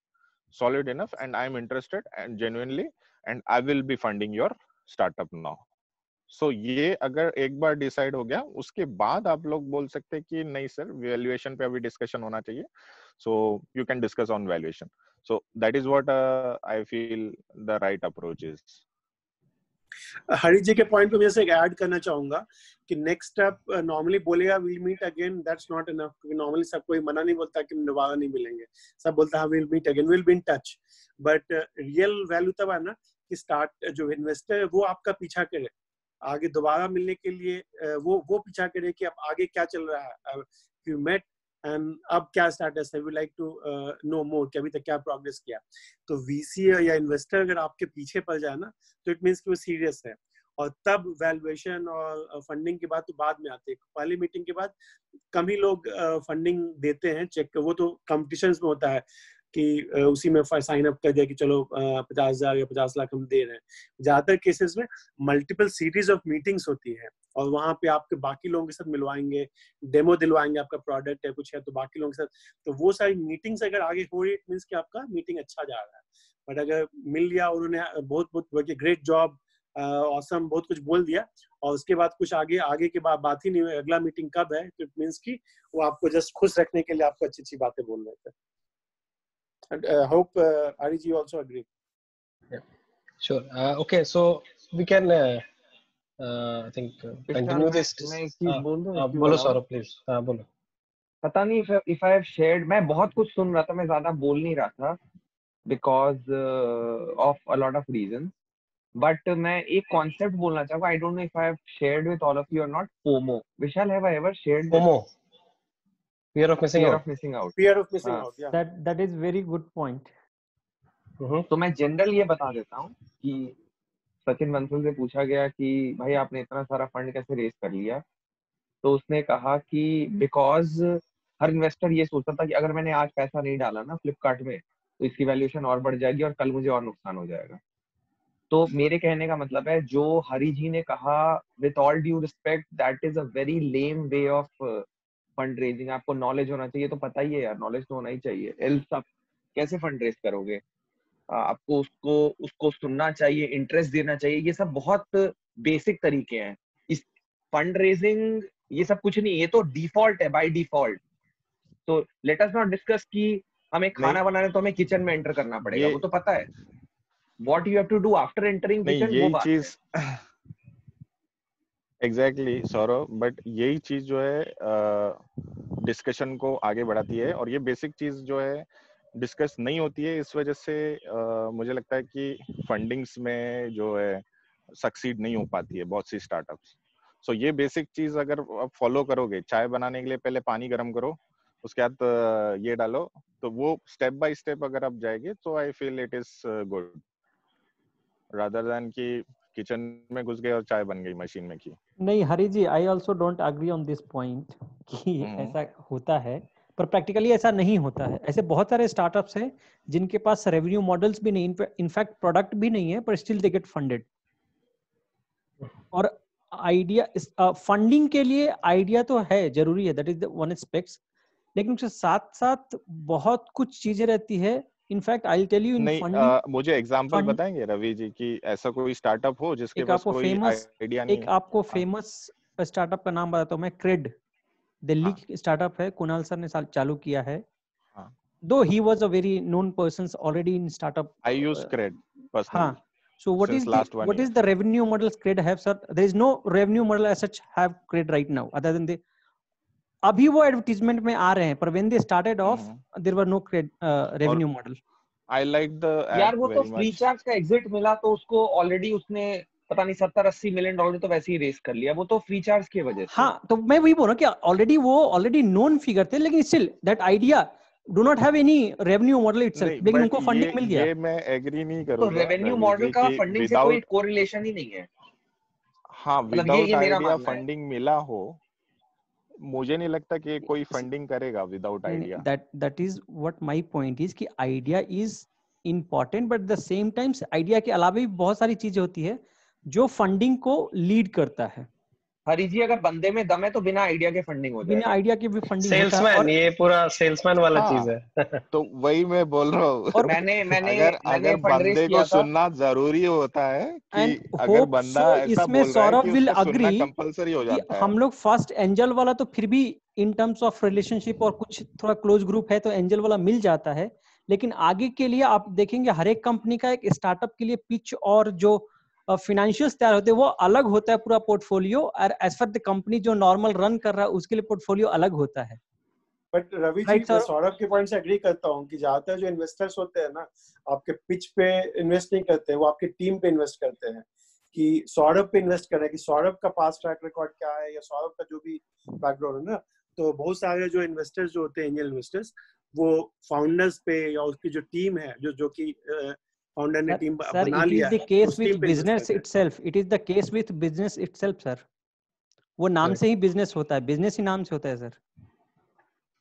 solid enough and I am interested and genuinely and I will be funding your startup now. So ये अगर एक बार डिसाइड हो गया, उसके बाद आप लोग बोल सकते हैं कि नहीं सर, वैल्यूएशन पे अभी डिस्कशन होना चाहिए. So you can discuss on valuation. So that is what I feel the right approach is. हरी जी के पॉइंट पे मैं से ऐड करना चाहूंगा कि नेक्स्ट स्टेप नॉर्मली बोलेगा will meet again, that's not enough. Normally सब कोई मना नहीं बोलता कि दोबारा नहीं मिलेंगे, सब बोलता है will meet again, will be in touch. But real value तब है ना कि स्टार्ट जो इन्वेस्टर है वो आपका पीछा करे आगे दोबारा मिलने के लिए, वो पीछा करे कि अब आगे क्या चल रहा है, यू मेट एंड अब क्या स्टेटस है, वी लाइक टू नो मोर कि अभी तक क्या प्रोग्रेस किया. तो वीसी या इन्वेस्टर अगर आपके पीछे पड़ जाए ना, तो इट मीन्स कि वो सीरियस है. और तब वैल्यूएशन और फंडिंग की बात तो बाद में आती है. पहली मीटिंग के बाद कम ही लोग फंडिंग देते हैं, चेक वो तो कॉम्पिटिशन्स में होता है कि उसी में साइन अप कर दिया कि चलो 50,000 या 50 लाख हम दे रहे हैं. ज्यादातर केसेस में मल्टीपल सीरीज ऑफ मीटिंग्स होती है और वहां पे आपके बाकी लोगों के साथ मिलवाएंगे, डेमो दिलवाएंगे, आपका प्रोडक्ट है कुछ है तो बाकी लोगों के साथ. तो वो सारी मीटिंग्स अगर आगे हो रही है, इट मीन्स कि आपका मीटिंग अच्छा जा रहा है. बट अगर मिल लिया, उन्होंने बहुत ग्रेट जॉब, ऑसम, बहुत कुछ बोल दिया और उसके बाद कुछ आगे के बाद बात ही नहीं हुई, अगला मीटिंग कब है, तो इट मीन्स कि वो आपको जस्ट खुश रखने के लिए आपको अच्छी अच्छी बातें बोल रहे थे. And hope Ari ji also agree. Yeah, sure. Okay, so we can I think continue this. मैं एक चीज बोल दूं, if you बोलो allow? सौरभ प्लीज. बोलो. पता नहीं if I have shared, मैं बहुत कुछ सुन रहा था, मैं ज्यादा बोल नहीं रहा था because of a lot of reasons. But मैं एक concept बोलना चाहूँगा. I don't know if I have shared with all of you or not. FOMO. Vishal, have I ever shared this? FOMO. Fear of missing Fear out. of missing out. Fear of missing हाँ. out. Yeah. That is very good point. तो मैं general ये बता देता हूँ कि सचिन बंसल से पूछा गया कि भाई आपने इतना सारा फंड कैसे रेज कर लिया, तो उसने कहा कि बिकॉज हर इन्वेस्टर ये सोचता था कि अगर मैंने आज पैसा नहीं डाला ना फ्लिपकार्ट में तो इसकी वैल्यूएशन और बढ़ जाएगी और कल मुझे और नुकसान हो जाएगा. तो मेरे कहने का मतलब है जो हरि जी ने कहा, with all due respect, that is a very lame way of fund raising. आपको नॉलेज होना चाहिए, तो पता ही है यार, नॉलेज तो होना ही चाहिए, एल्स आप कैसे फंड रेज करोगे. आपको उसको सुनना चाहिए, इंटरेस्ट देना चाहिए, ये सब बहुत बेसिक तरीके हैं. इस फंड रेजिंग ये सब कुछ नहीं, ये तो डिफॉल्ट है, बाय डिफॉल्ट. तो लेट अस नॉट डिस्कस कि हमें खाना बनाने तो हमें किचन में एंटर करना पड़ेगा, वो तो पता है. What you have to do after entering kitchen, वो बात चीज एग्जैक्टली सौरभ, बट यही चीज जो है डिस्कशन को आगे बढ़ाती है, और ये बेसिक चीज जो है डिस्कस नहीं होती है. इस वजह से मुझे लगता है कि फंडिंग्स में जो है सक्सीड नहीं हो पाती है बहुत सी स्टार्टअप्स. सो ये बेसिक चीज अगर आप फॉलो करोगे, चाय बनाने के लिए पहले पानी गर्म करो, उसके बाद ये डालो, तो वो स्टेप बाय स्टेप अगर आप जाएंगे तो I feel it is good, rather than कि किचन में घुस गए और चाय बन गई मशीन में की. नहीं Hari ji, I also don't agree on this point कि ऐसा होता है, पर प्रैक्टिकली ऐसा नहीं होता है. ऐसे बहुत सारे स्टार्टअप्स हैं जिनके पास रेवेन्यू मॉडल्स भी नहीं, इनफैक्ट प्रोडक्ट भी नहीं है, पर स्टिल दे गेट फंडेड. और आइडिया फंडिंग के लिए आइडिया तो है, जरूरी है, that is the one aspect, लेकिन उसके साथ साथ बहुत कुछ चीजें रहती है. In fact I will tell you in funding, मुझे एग्जांपल बताएंगे रवि जी कि ऐसा कोई स्टार्टअप हो जिसके पास कोई आइडिया नहीं है. एक आपको फेमस स्टार्टअप का नाम बताता हूँ मैं, क्रेड. दिल्ली की स्टार्टअप है, कुणाल सर ने चालू किया है. Though he was a very known person already in startup. I use CRED personally. हाँ. So what is the revenue model Cred have, sir? There is no revenue model as such have Cred right now, other than अभी वो advertisement में आ रहे हैं, पर when they started off there were no Cred revenue model. I like the यार वो तो free charge का एग्जिट मिला तो उसको ऑलरेडी उसने पता नहीं 70-80 मिलियन डॉलर तो वैसे ही रेस कर लिया, वो तो फ्री चार्ज की वजह से. हाँ, तो मैं वही बोल रहा हूँ कि ऑलरेडी नोन फिगर थे, लेकिन still that idea do not have any revenue model itself, लेकिन उनको फंडिंग मिल गया. ये मैं एग्री नहीं करूंगा. तो रेवेन्यू मॉडल का फंडिंग से कोई कोरिलेशन ही नहीं है. हाँ, विदाउट आइडिया फंडिंग मिला हो, मुझे नहीं लगता कि कोई फंडिंग करेगा without idea. That is what my point is कि idea is important, but the same times idea के अलावा भी बहुत सारी चीजें होती है जो फंडिंग को लीड करता है. हरी जी, अगर बंदे में दम है तो बिना आइडिया के फंडिंग हो जाएगा. बिना आइडिया के भी फंडिंग सेल्समैन, और ये पूरा सेल्समैन वाला चीज है. तो वही मैं बोल रहा हूँ. और मैंने अगर बंदे को सुनना जरूरी होता है कि अगर बंदा ऐसा बोल रहा है कि उसको सुनना कंपलसरी हो जाता है. हम लोग फर्स्ट एंजल वाला तो फिर भी इन टर्म्स ऑफ रिलेशनशिप और कुछ थोड़ा क्लोज ग्रुप है तो एंजल वाला मिल जाता है, लेकिन आगे के लिए आप देखेंगे हर एक कंपनी का एक स्टार्टअप के लिए पिच और जो फाइनेंशियल्स तैयार होते हैं वो अलग होता है पूरा पोर्टफोलियो, और एज पर द कंपनी जो नॉर्मल रन कर रहा है उसके लिए पोर्टफोलियो अलग होता है. बट रवि जी, मैं सौरभ के पॉइंट से एग्री करता हूँ कि ज्यादातर जो इन्वेस्टर्स होते हैं ना, आपके पिच पे इन्वेस्ट नहीं करते हैं, वो आपके टीम पे इन्वेस्ट करते हैं कि सौरभ पे इन्वेस्ट कर रहे हैं कि सौरभ का पास्ट ट्रैक रिकॉर्ड क्या है या सौरभ का जो भी बैकग्राउंड है ना. तो बहुत सारे जो इन्वेस्टर्स जो होते हैं, एंजल इन्वेस्टर्स, वो फाउंडर्स पे या उसकी जो टीम है जो कि फाउंडर ने टीम बना लिया है. It is the case with business itself. It is the case with business itself, sir. वो नाम से ही बिजनेस होता है, बिजनेस ही नाम से होता है सर.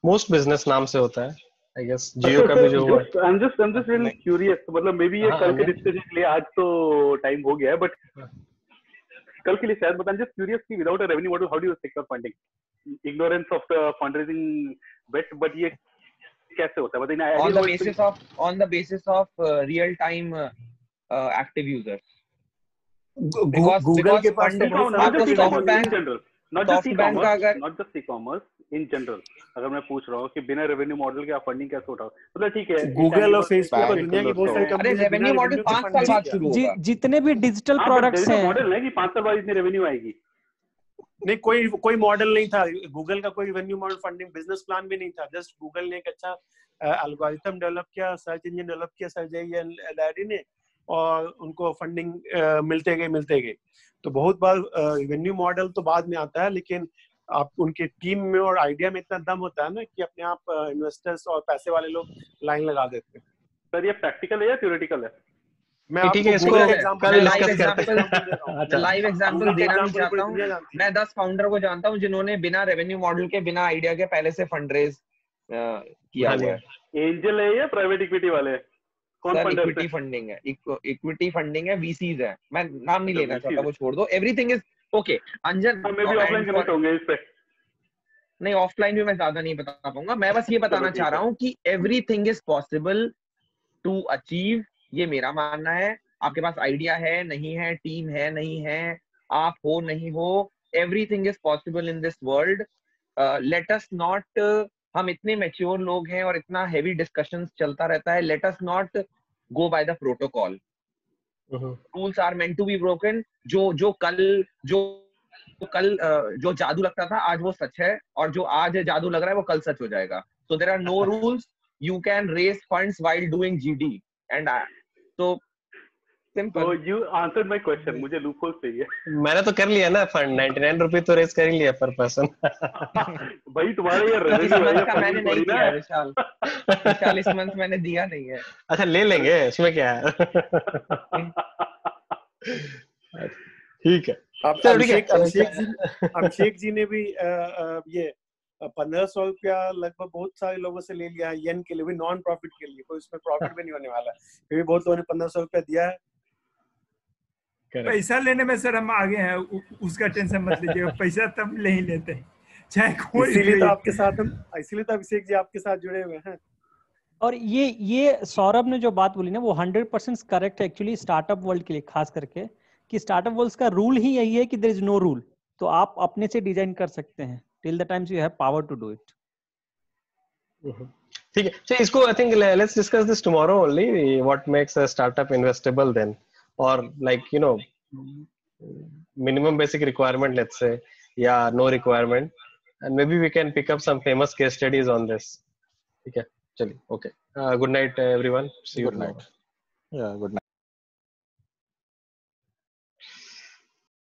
मोस्ट बिजनेस नाम से होता है, आई गेस. जियो का भी जो हुआ. I'm just really curious. मतलब मे बी ये कल के डिस्कशन के लिए, आज तो टाइम हो गया है, बट कल के लिए शायद. बट I'm just curious कि without a revenue model, how do you secure funding? Ignorance of the fundraising bit, but ये कैसे होता है बताइए. On the basis of real time active users. Google के पास SoftBank not just E SoftBank का commerce, अगर not just e commerce, in general अगर मैं पूछ रहा हूँ कि बिना रेवेन्यू मॉडल के आप फंडिंग कैसे उठाओ, मतलब ठीक है गूगल और फेसबुक और बैंक दुनिया की बहुत सारी अरे कंपनी बिना रेवेन्यू मॉडल रेवेन्यू के 5 फंड साल नहीं बाद किया। शुरू होगा। जितने भी डिजिटल हाँ, but products there is a हैं, मॉडल है कि 5 साल बाद इतनी रेवेन्यू आएगी। नहीं, कोई मॉडल नहीं था, गूगल का कोई revenue model, funding business plan भी नहीं था। जस्ट गूगल ने एक अच्छा एल्गोरिथम डेवलप किया, सर्च इंजन डेवलप किया सर्जेई एंड लैरी ने, और उनको फंडिंग मिलते गए। तो बहुत बार रेवेन्यू मॉडल तो बाद में आता है, लेकिन आप उनके टीम में और आइडिया में इतना दम होता है ना कि अपने आप इन्वेस्टर्स और पैसे वाले लोग लाइन लगा देते हैं। सर ये प्रैक्टिकल है या थ्योरेटिकल है? मैं ठीक है, आपको इसको गूगल कल लाइव डिस्कस करते एग्जांपल हैं। अच्छा, लाइव एग्जांपल गूगल देना नहीं एग्जांपल चाहता पूरी हूँ। दुनिया जानती है। मैं 10 फाउंडर को जानता हूँ जिन्होंने बिना रेवेन्यू मॉडल के, बिना आइडिया के पहले से फंड रेज किया हाँ हुआ जी, है। एंजल है या प्राइवेट इक्विटी वाले? कौन सर फंडर इक्विटी है? फंडिंग है, इक्विटी फंडिंग है, वीसीज है। मैं नाम नहीं अच्छा लेना चाहता, वीसी, वो छोड़ दो। Everything is okay. अंजन हाँ मे भी ऑफलाइन एंड कनेक्ट होंगे इस पे। नहीं, ऑफलाइन भी मैं ज्यादा नहीं बता पाऊंगा। मैं बस ये चलो बताना चाह ठीक रहा है। हूँ कि everything is possible to achieve. ये मेरा मानना है। आपके पास आइडिया है नहीं है, टीम है नहीं है, आप हो नहीं हो, everything is possible in this world. Late us not, हम इतने मैच्योर लोग हैं और इतना हैवी डिस्कशन चलता रहता है, let us not go by the protocol. Rules are meant to be broken. जो कल जो जादू लगता था आज वो सच है, और जो आज जादू लग रहा है वो कल सच हो जाएगा। So there are no rules, you can raise funds while doing GD and so तो simple. You answered my question, मुझे लूपहोल चाहिए। मैंने तो कर लिया ना फंड, 99 रुपए तो रेज कर ही लिया पर पर्सन। भाई तुम्हारा ये इस रेवेन्यू है, मंथ ये का मैंने फंडिंग नहीं थोड़ी ना किया है है। विशाल, विशाल इस मंथ मैंने दिया नहीं है। अच्छा ले लेंगे, इसमें क्या है। ठीक है, अब चलो ठीक है। अभिषेक जी ने भी ये 1500 रुपया लगभग बहुत सारे लोगों से ले लिया है येन के लिए, भी नॉन प्रॉफिट के लिए, कोई उसमें प्रॉफिट भी नहीं होने वाला है। फिर भी बहुत लोगों ने 1500 रुपया दिया है। पैसा लेने में सर हम आगे हैं, उसका टेंशन मत लीजिएगा। पैसा तब ले ही लेते हैं, चाहे कोई इसीलिए भी। तो आपके साथ इसीलिए तो अभिषेक जी आपके साथ जुड़े हुए हैं। और ये सौरभ ने जो बात बोली ना वो 100% करेक्ट है एक्चुअली स्टार्टअप वर्ल्ड के लिए, खास करके कि स्टार्टअप वर्ल्ड का रूल ही यही है कि देयर इज नो रूल। तो आप अपने से डिजाइन कर सकते हैं till the times you have power to do it. ठीक है, so इसको I think let's discuss this tomorrow only, what makes a startup investable then, और like you know minimum basic requirement, let's say, yeah, no requirement, and maybe we can pick up some famous case studies on this. Okay, chaliye, okay, good night everyone, see you Good night. tomorrow. Yeah, good night.